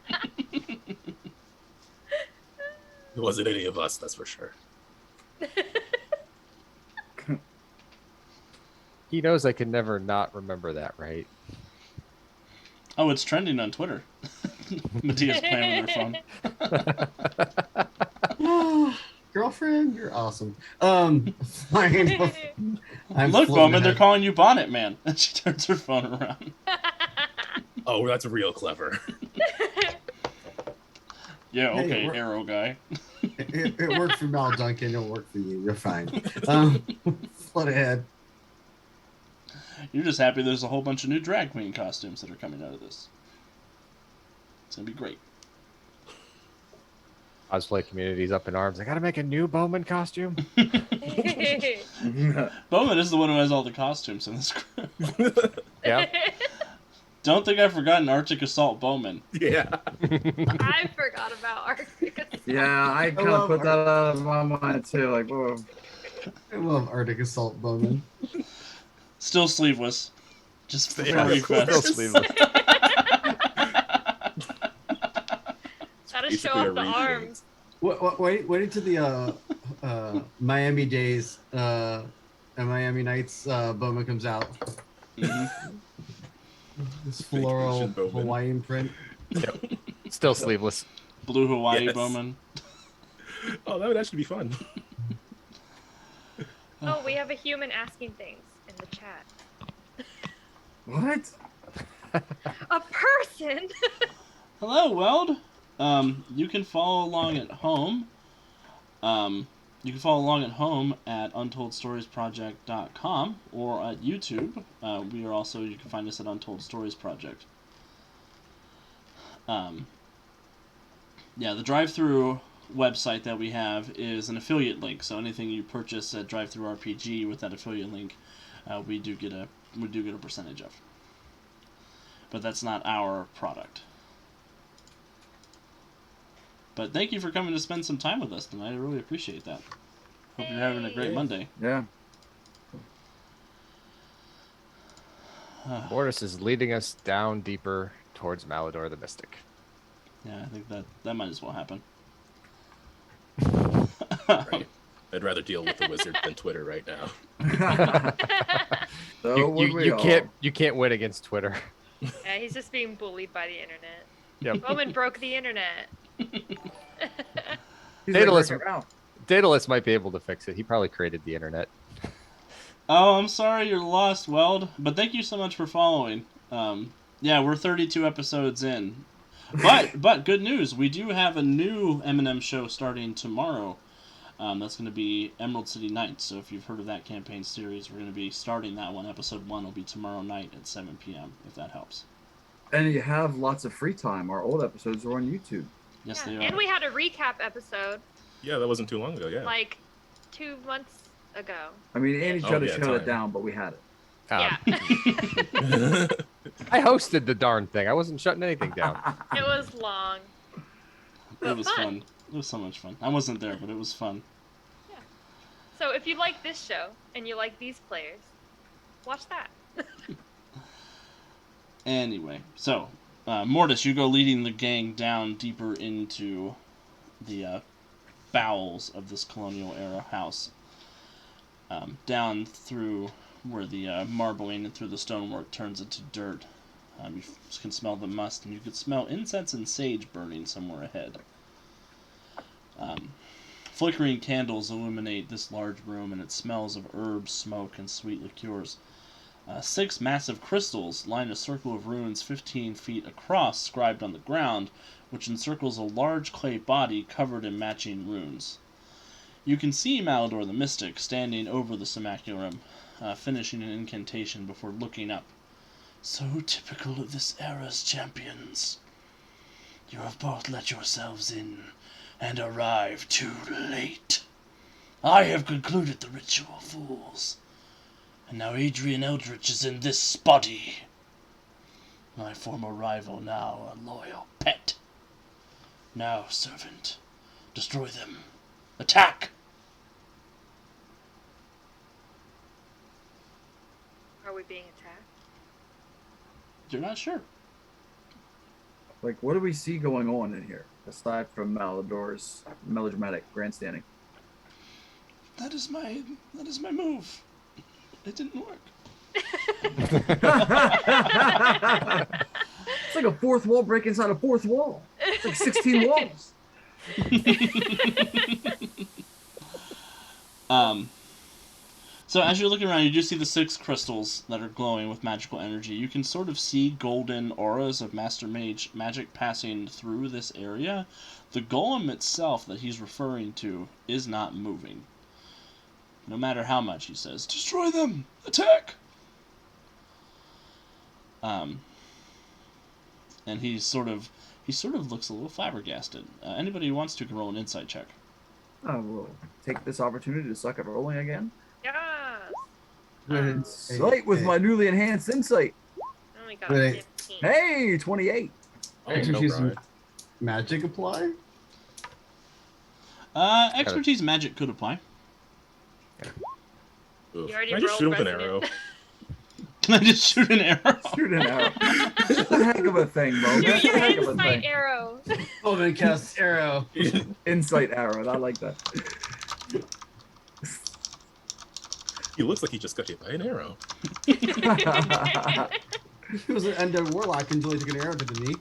wasn't any of us, that's for sure. He knows I can never not remember that, right? Oh, it's trending on Twitter. Matthias playing with her phone. Girlfriend, you're awesome. Fine. I'm Look, floating Bowman, they're ahead. calling you Bonnet Man. And she turns her phone around. Oh, that's real clever. Yeah, Hey, okay, we're- arrow guy. It worked for Mal Duncan. It'll work for you. You're fine. Float ahead. You're just happy there's a whole bunch of new drag queen costumes that are coming out of this. It's gonna be great. Cosplay community's up in arms. I gotta make a new Bowman costume. Bowman is the one who has all the costumes in this group. Yeah. Don't think I've forgotten Arctic Assault Bowman. Yeah. I forgot about Arctic Assault. Yeah, I kind love of put that out of my mind too. Like, whoa. I love Arctic Assault Bowman. Still sleeveless. Just for Yeah, furry of course. fest. Still sleeveless. Gotta Basically show off a the repaint. arms. Wait until the Miami Days and Miami Nights Bowman comes out. Mhm. This floral Vacation Bowman. Hawaiian print. Still sleeveless. Blue Hawaii Yes. Bowman. Oh, that would actually be fun. Oh, we have a human asking things in the chat. What? A person! Hello, Weld. You can follow along at home. You can follow along at home at UntoldStoriesProject.com or at YouTube. We are also, you can find us at Untold Stories Project. Yeah, the drive-through website that we have is an affiliate link. So anything you purchase at Drive-Thru RPG with that affiliate link, we do get a percentage of. But that's not our product. But thank you for coming to spend some time with us tonight. I really appreciate that. Hope you're having a great Hey. Monday. Yeah. Mortis is leading us down deeper towards Malador the Mystic. Yeah, I think that might as well happen. Right. I'd rather deal with the wizard than Twitter right now. So You, would you, we you all. can't win against Twitter. Yeah, he's just being bullied by the internet. Yep. Bowman broke the internet. He's Daedalus- like, "Work it out." Daedalus might be able to fix it. He probably created the internet. Oh, I'm sorry you're lost, Weld. But thank you so much for following. Yeah, we're 32 episodes in. But good news, we do have a new M&M show starting tomorrow. That's going to be Emerald City Nights. So if you've heard of that campaign series, we're going to be starting that one. Episode 1 will be tomorrow night at 7 p.m., if that helps. And you have lots of free time. Our old episodes are on YouTube. Yes, Yeah, they are. and we had a recap episode Yeah, that wasn't too long ago. Yeah. like 2 months ago. I mean, Andy tried to yeah, shut time. it down, but we had it. Yeah, I hosted the darn thing. I wasn't shutting anything down. it was long. It was fun. It was so much fun. I wasn't there, but it was fun. So if you like this show and you like these players, watch that. Anyway, so, Mortis, you go leading the gang down deeper into the bowels of this colonial era house. Down through where the marbling and through the stonework turns into dirt. You can smell the must, and you can smell incense and sage burning somewhere ahead. Flickering candles illuminate this large room, and it smells of herbs, smoke, and sweet liqueurs. 6 massive crystals line a circle of runes 15 feet across, scribed on the ground, which encircles a large clay body covered in matching runes. You can see Malador the Mystic standing over the simulacrum, finishing an incantation before looking up. So typical of this era's champions. You have both let yourselves in and arrived too late. I have concluded the ritual, fools. And now Adrian Eldritch is in this body. My former rival, now a loyal pet. Now, servant, destroy them. Attack! Are we being attacked? You're not sure. Like, what do we see going on in here aside from Malador's melodramatic grandstanding? That is my move. It didn't work. It's like a fourth wall break inside a fourth wall. It's like 16 walls. So as you're looking around, you do see the 6 crystals that are glowing with magical energy. You can sort of see golden auras of Master Mage magic passing through this area. The golem itself that he's referring to is not moving. No matter how much he says, "Destroy them! Attack!" And he sort of looks a little flabbergasted. Anybody who wants to can roll an insight check. I will take this opportunity to suck at rolling again. Yes. Good insight with my newly enhanced insight. Only got Wait. 15. Hey, 28. Oh, no, Expertise Brian. magic apply? Expertise magic could apply. Oof. You already Can I just rolled shoot with an Resident. arrow? Can I just shoot an arrow? Shoot an arrow. That's a heck of a thing, Bo. That's a Your heck of a insight thing. arrow. Bowman casts arrow. Insight arrow. I like that. He looks like he just got hit by an arrow. He was an undead warlock until he took an arrow to the knee.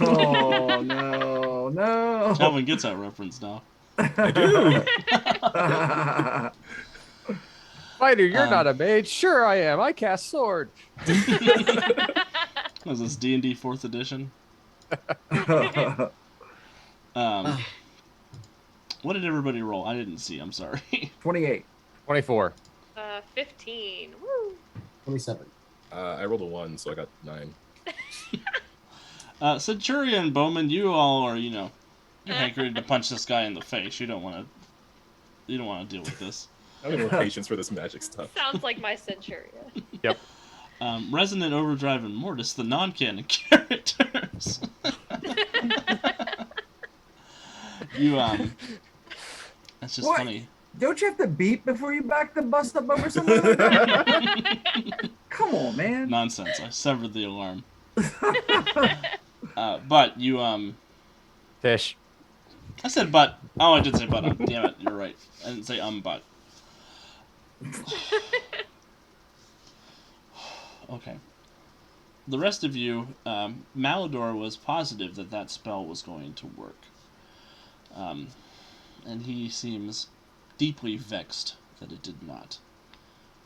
Oh, no. Calvin gets that reference now. I do. Fighter, you're not a mage. Sure I am. I cast sword. Was this D&D 4th edition? What did everybody roll? I didn't see. I'm sorry. 28. 24. 15. Woo. 27. I rolled a 1, so I got 9. Centurion, Bowman, you all are, you're hankering to punch this guy in the face. You don't want to deal with this. I don't have no patience for this magic stuff. Sounds like my Centurion. Yep. Resonant Overdrive and Mortis, the non-canon characters. That's just What? funny. Don't you have to beat before you back the bus up over someone like that? Come on, man. Nonsense. I severed the alarm. But you, Fish. I said but. Oh, I did say but. Damn it, you're right. I didn't say but. Okay. The rest of you, Malador was positive that spell was going to work. And he seems deeply vexed that it did not.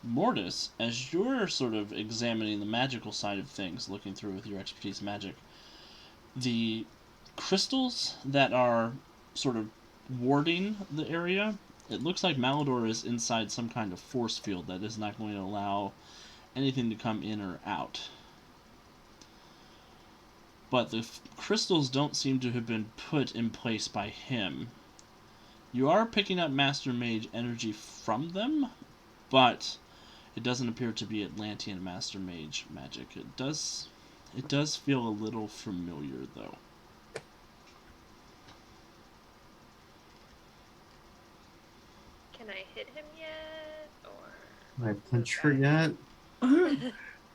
Mortis, as you're sort of examining the magical side of things, looking through with your expertise magic, the crystals that are sort of warding the area, it looks like Malador is inside some kind of force field that is not going to allow anything to come in or out. But the crystals don't seem to have been put in place by him. You are picking up Master Mage energy from them, but it doesn't appear to be Atlantean Master Mage magic. It does feel a little familiar, though. Can I hit him yet? Or Can I punch her yet?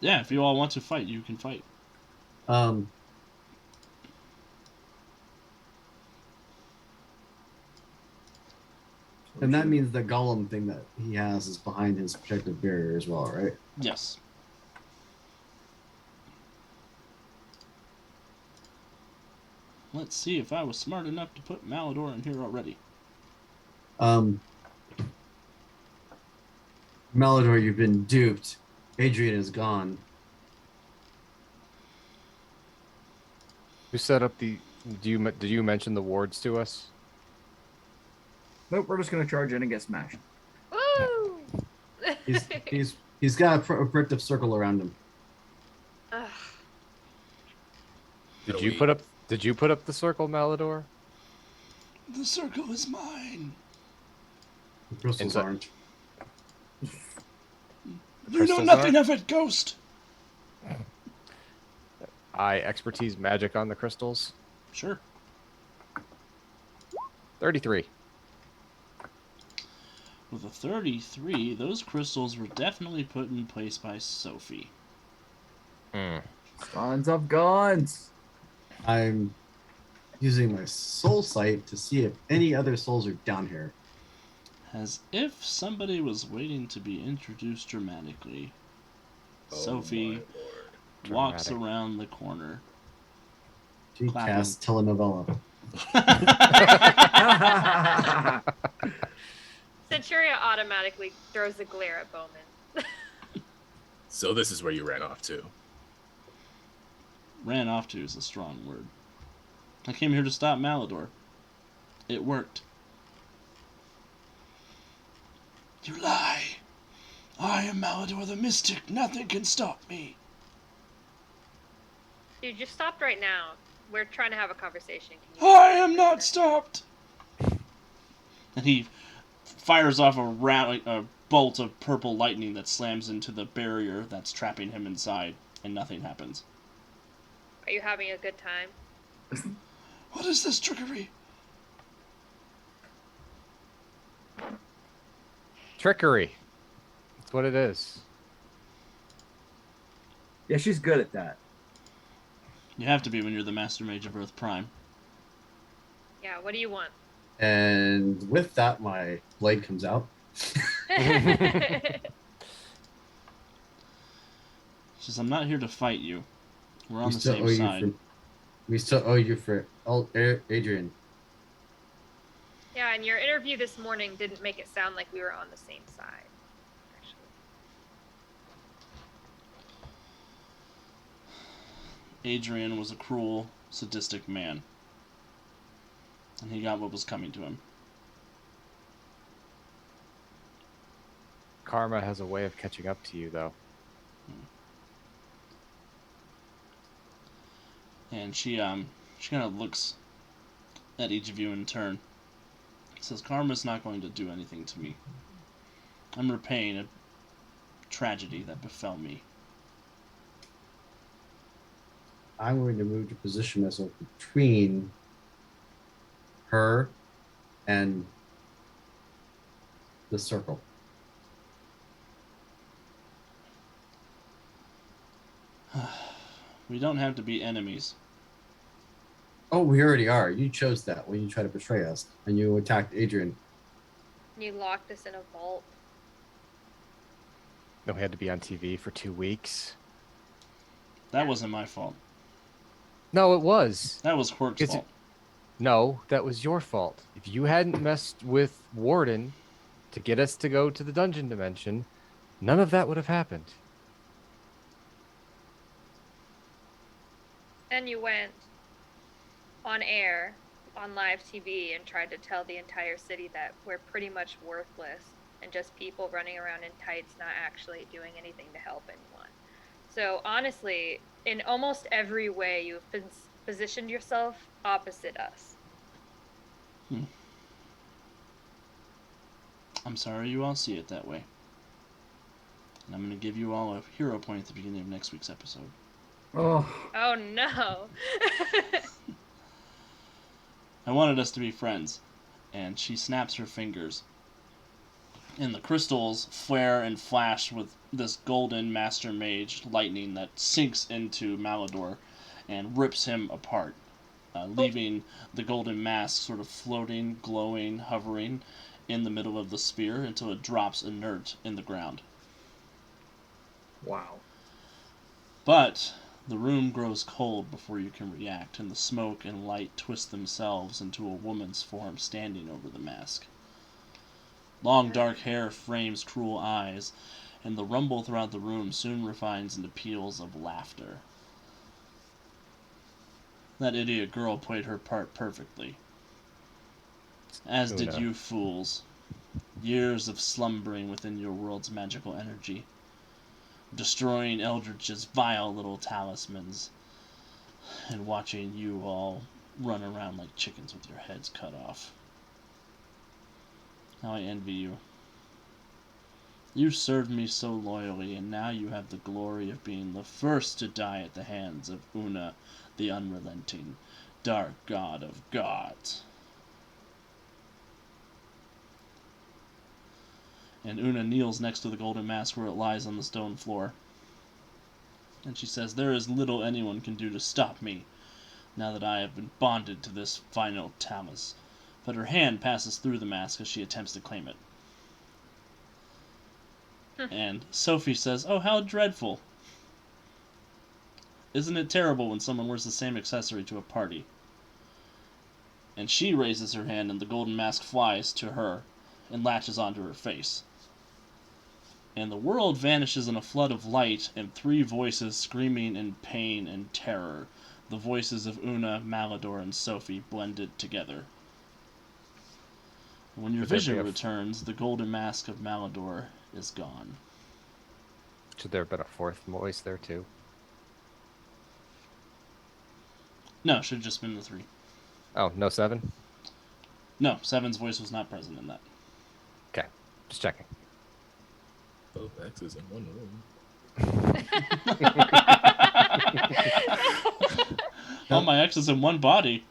Yeah, if you all want to fight, you can fight. And that means the golem thing that he has is behind his protective barrier as well, right? Yes. Let's see if I was smart enough to put Malador in here already. Malador, you've been duped. Adrian is gone. Who set up the... Did you mention the wards to us? Nope, we're just going to charge in and get smashed. woo! He's got a protective circle around him. Ugh. Did you put up the circle, Malador? The circle is mine. The crystals Inside- aren't. You know Crystals nothing are? of it, ghost. I expertise magic on the crystals. Sure. 33. With a 33, those crystals were definitely put in place by Sophie. Sons of guns. I'm using my soul sight to see if any other souls are down here. As if somebody was waiting to be introduced dramatically, Oh, Sophie my lord. walks Dramatic. around the corner She Clapping. casts telenovela. Centuria automatically throws a glare at Bowman. So this is where you ran off to. Ran off to is a strong word. I came here to stop Malador. It worked. You lie. I am Malador the Mystic. Nothing can stop me. Dude, just stopped right now. We're trying to have a conversation. Can you I am not stopped. And he fires off a bolt of purple lightning that slams into the barrier that's trapping him inside, and nothing happens. Are you having a good time? What is this trickery? Trickery. That's what it is. Yeah, she's good at that. You have to be when you're the Master Mage of Earth Prime. Yeah, what do you want? And with that, my blade comes out. She says, I'm not here to fight you. We're on the same side. We still owe you for Adrian. Yeah, and your interview this morning didn't make it sound like we were on the same side. Actually. Adrian was a cruel, sadistic man. And he got what was coming to him. Karma has a way of catching up to you, though. And she kind of looks at each of you in turn. Says, Karma's not going to do anything to me. I'm repaying a tragedy that befell me. I'm going to move to position myself between her and the circle. We don't have to be enemies. Oh, we already are. You chose that when you tried to betray us and you attacked Adrian. You locked us in a vault. No, we had to be on TV for 2 weeks. That wasn't my fault. No, it was. That was Quirk's fault. No, that was your fault. If you hadn't messed with Warden to get us to go to the dungeon dimension, none of that would have happened. Then you went on air, on live TV, and tried to tell the entire city that we're pretty much worthless and just people running around in tights not actually doing anything to help anyone. So honestly, in almost every way, you've positioned yourself opposite us. I'm sorry you all see it that way. And I'm going to give you all a hero point at the beginning of next week's episode. Oh. Oh no. I wanted us to be friends. And she snaps her fingers. And the crystals flare and flash with this golden Master Mage lightning that sinks into Malador and rips him apart, leaving the golden mask sort of floating, glowing, hovering in the middle of the spear until it drops inert in the ground. Wow. But the room grows cold before you can react, and the smoke and light twist themselves into a woman's form standing over the mask. Long dark hair frames cruel eyes, and the rumble throughout the room soon refines into peals of laughter. That idiot girl played her part perfectly. As did you fools. Years of slumbering within your world's magical energy. Destroying Eldritch's vile little talismans. And watching you all run around like chickens with your heads cut off. How I envy you. You served me so loyally, and now you have the glory of being the first to die at the hands of Una, the unrelenting, dark god of gods. And Una kneels next to the golden mask where it lies on the stone floor. And she says, there is little anyone can do to stop me, now that I have been bonded to this final talus. But her hand passes through the mask as she attempts to claim it. And Sophie says, oh, how dreadful. Isn't it terrible when someone wears the same accessory to a party? And she raises her hand and the golden mask flies to her and latches onto her face. And the world vanishes in a flood of light and three voices screaming in pain and terror. The voices of Una, Malador, and Sophie blended together. When your vision returns, the golden mask of Malador is gone. Should there have been a fourth voice there too? No, should have just been the three. Oh, no 7? No, Seven's voice was not present in that. Okay, just checking. Both X's in one room. All my X's in one body.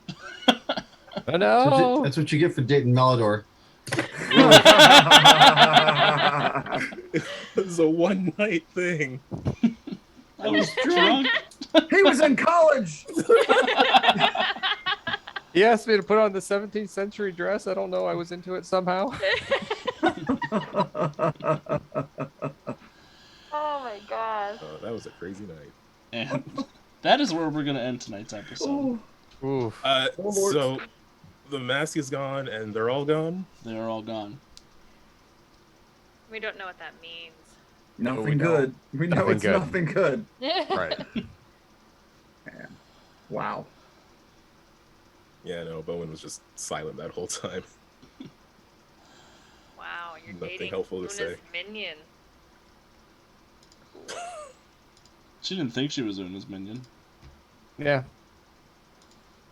Oh no! That's what you get for dating Malador. It's a one night thing. I was drunk. He was in college. He asked me to put on the 17th century dress. I don't know. I was into it somehow. Oh my gosh. Oh, that was a crazy night. And that is where we're going to end tonight's episode. Oof. So the mask is gone and they're all gone? They are all gone. We don't know what that means. Nothing good. We know Nothing it's good. nothing good. Right. Man. Wow. Yeah, no, Bowen was just silent that whole time. Wow, you're Nothing dating helpful to Una's say. minion. She didn't think she was Una's minion. Yeah.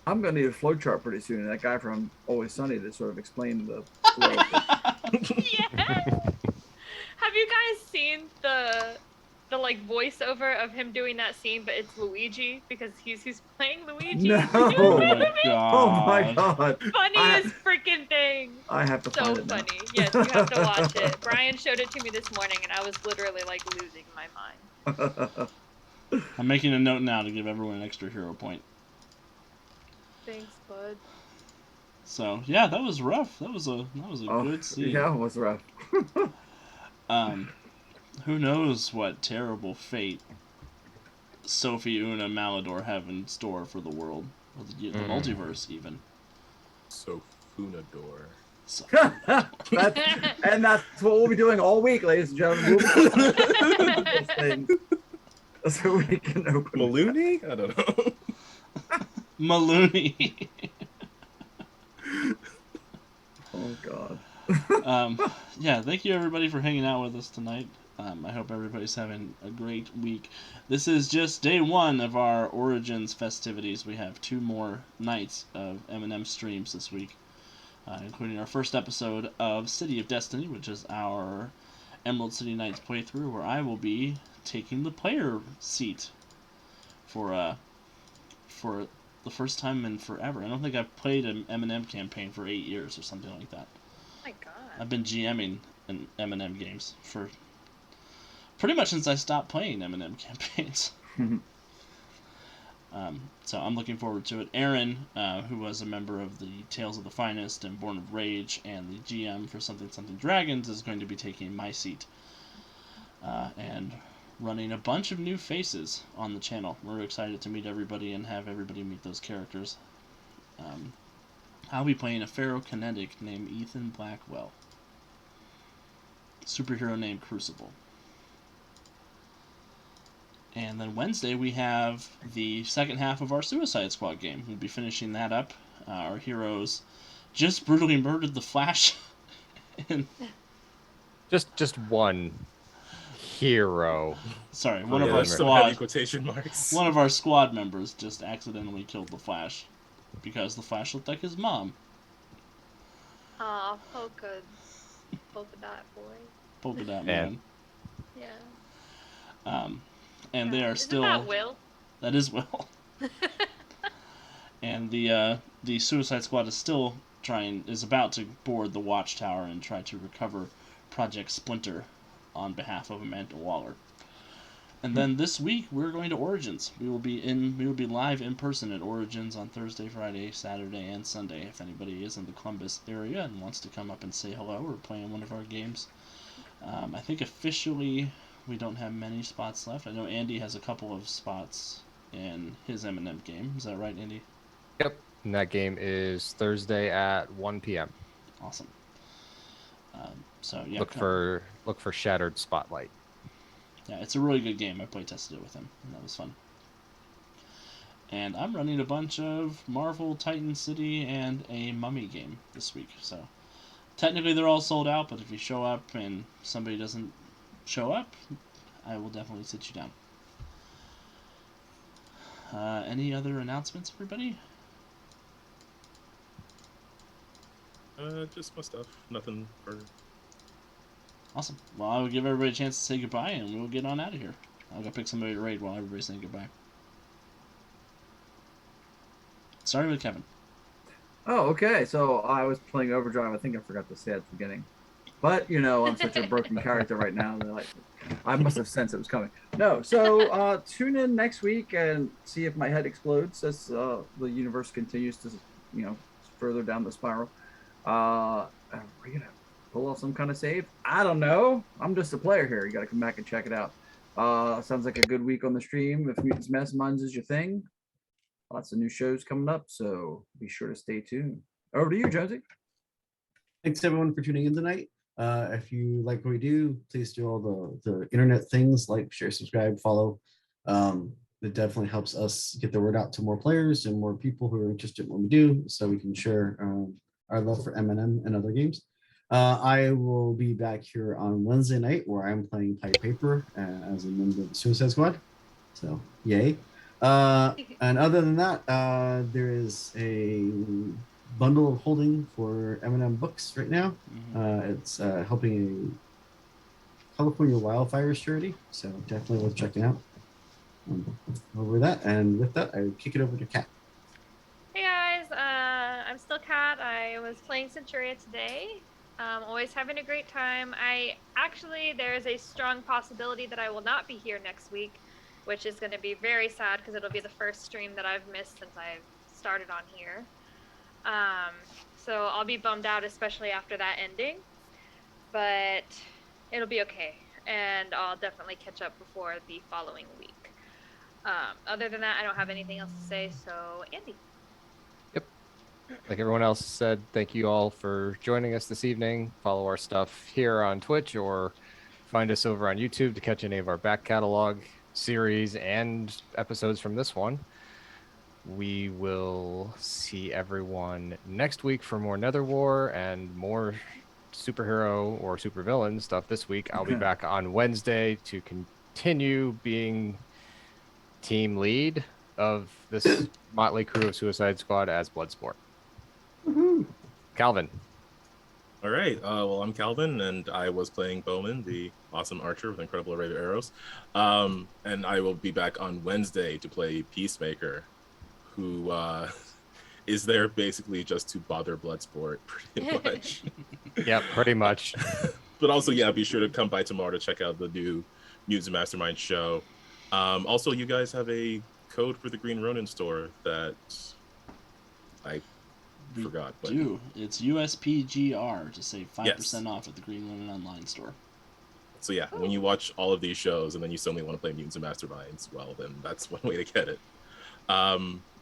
I'm gonna need a flowchart pretty soon. And that guy from Always Sunny to sort of explain the flow. Yes! Have you guys seen the like voiceover of him doing that scene, but it's Luigi because he's playing Luigi? No. Oh my god. Oh my god. Funniest freaking thing. I have to So find it now. funny. Yes, you have to watch it. Brian showed it to me this morning, and I was literally like losing my mind. I'm making a note now to give everyone an extra hero point. Thanks, bud. So yeah, that was rough. That was a Oh, good scene. yeah, it was rough. Who knows what terrible fate Sophie, Una, Malador have in store for the world, or the multiverse even. So Funador. So, And that's what we'll be doing all week, ladies and gentlemen. We'll be this thing so we can open Maloney? I don't know. Malooney. Oh god. Yeah, thank you everybody for hanging out with us tonight. I hope everybody's having a great week. This is just day one of our Origins festivities. We have 2 more nights of M&M streams this week, including our first episode of City of Destiny, which is our Emerald City Nights playthrough, where I will be taking the player seat for the first time in forever. I don't think I've played an M&M campaign for 8 years or something like that. Oh my god. I've been GMing in M&M games for pretty much since I stopped playing M&M campaigns. So I'm looking forward to it. Aaron, who was a member of the Tales of the Finest and Born of Rage and the GM for Something Something Dragons, is going to be taking my seat and running a bunch of new faces on the channel. We're excited to meet everybody and have everybody meet those characters. I'll be playing a ferrokinetic named Ethan Blackwell. Superhero named Crucible. And then Wednesday we have the second half of our Suicide Squad game. We'll be finishing that up. Our heroes just brutally murdered the Flash. And Just one hero. sorry, one of Yeah, our that's some heavy squad. quotation marks. One of our squad members just accidentally killed the Flash because the Flash looked like his mom. Aw, polka dot boy. Polka dot Man. man. Yeah. And they are Isn't still. that Will? That is Will. And the Suicide Squad is about to board the Watchtower and try to recover Project Splinter on behalf of Amanda Waller. And then this week we're going to Origins. We will be live in person at Origins on Thursday, Friday, Saturday, and Sunday. If anybody is in the Columbus area and wants to come up and say hello or play in one of our games. I think officially we don't have many spots left. I know Andy has a couple of spots in his M&M game. Is that right, Andy? Yep. And that game is Thursday at 1 p.m. Awesome. So yeah, Look for Shattered Spotlight. yeah, it's a really good game. I play tested it with him, and that was fun. And I'm running a bunch of Marvel Titan City and a Mummy game this week. So technically they're all sold out, but if you show up and somebody doesn't show up, I will definitely sit you down. Any other announcements, everybody? Just my stuff. Nothing for. Awesome. Well, I will give everybody a chance to say goodbye, and we'll get on out of here. I'll go pick somebody to raid while everybody's saying goodbye. Starting with Kevin. Oh, okay. So I was playing Overdrive. I think I forgot to say at the beginning. But, I'm such a broken character right now that I must have sensed it was coming. No, so tune in next week and see if my head explodes as the universe continues to, further down the spiral. Are we going to pull off some kind of save? I don't know. I'm just a player here. You got to come back and check it out. Sounds like a good week on the stream. If Mutants Masterminds is your thing, lots of new shows coming up, so be sure to stay tuned. Over to you, Jonesy. Thanks everyone for tuning in tonight. If you like what we do, please do all the internet things like share, subscribe, follow. It definitely helps us get the word out to more players and more people who are interested in what we do, so we can share our love for M&M and other games. I will be back here on Wednesday night where I'm playing Pipe Paper as a member of the Suicide Squad. So yay. And other than that, there is a bundle of holding for M&M books right now. It's helping a California wildfires charity, so definitely worth checking out. Over that, and with that, I kick it over to Kat. Hey guys, I'm still Kat. I was playing Centuria today. Always having a great time. There's a strong possibility that I will not be here next week, which is going to be very sad because it'll be the first stream that I've missed since I've started on here. So I'll be bummed out, especially after that ending, but it'll be okay, and I'll definitely catch up before the following week. Other than that, I don't have anything else to say, so Andy. Yep. Like everyone else said, thank you all for joining us this evening. Follow our stuff here on Twitch or find us over on YouTube to catch any of our back catalog series and episodes from this one. We will see everyone next week for more Netherwar and more superhero or supervillain stuff this week. I'll be back on Wednesday to continue being team lead of this motley crew of Suicide Squad as Bloodsport. Calvin. All right. Well, I'm Calvin, and I was playing Bowman, the awesome archer with incredible array of arrows. And I will be back on Wednesday to play Peacemaker, who is there basically just to bother Bloodsport, pretty much. Yeah, pretty much. But also, yeah, be sure to come by tomorrow to check out the new Mutants Mastermind show. Also, you guys have a code for the Green Ronin store that I forgot. But It's USPGR to save 5% off at the Green Ronin online store. So yeah, when you watch all of these shows and then you suddenly want to play Mutants and Masterminds, well, then that's one way to get it.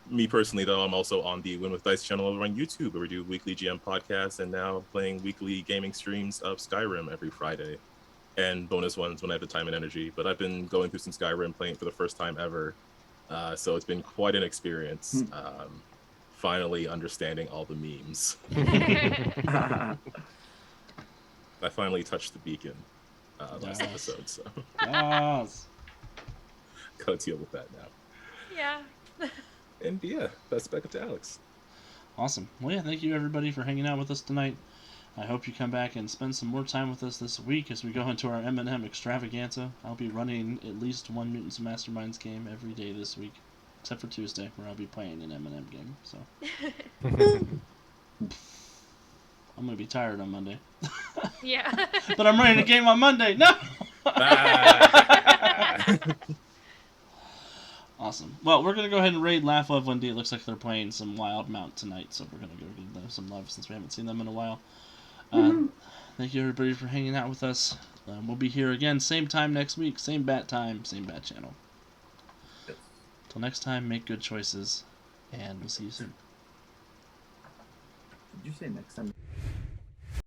Me personally, though, I'm also on the Win with Dice channel over on YouTube, where we do weekly GM podcasts and now playing weekly gaming streams of Skyrim every Friday, and bonus ones when I have the time and energy. But I've been going through some Skyrim, playing it for the first time ever, so it's been quite an experience. Finally understanding all the memes. I finally touched the beacon last episode, so Yes. gotta deal with that now. Yeah. And yeah, that's back up to Alex. Awesome. Well, yeah, thank you everybody for hanging out with us tonight. I hope you come back and spend some more time with us this week as we go into our M&M extravaganza. I'll be running at least one Mutants and Masterminds game every day this week, except for Tuesday, where I'll be playing an M&M game. So I'm gonna be tired on Monday. Yeah. But I'm running a game on Monday. No. Awesome. Well, we're going to go ahead and raid Laugh Love 1D. It looks like they're playing some Wild Mount tonight, so we're going to go give them some love since we haven't seen them in a while. Thank you, everybody, for hanging out with us. We'll be here again, same time next week, same bat time, same bat channel. Till next time, make good choices, and we'll see you soon. Did you say next time?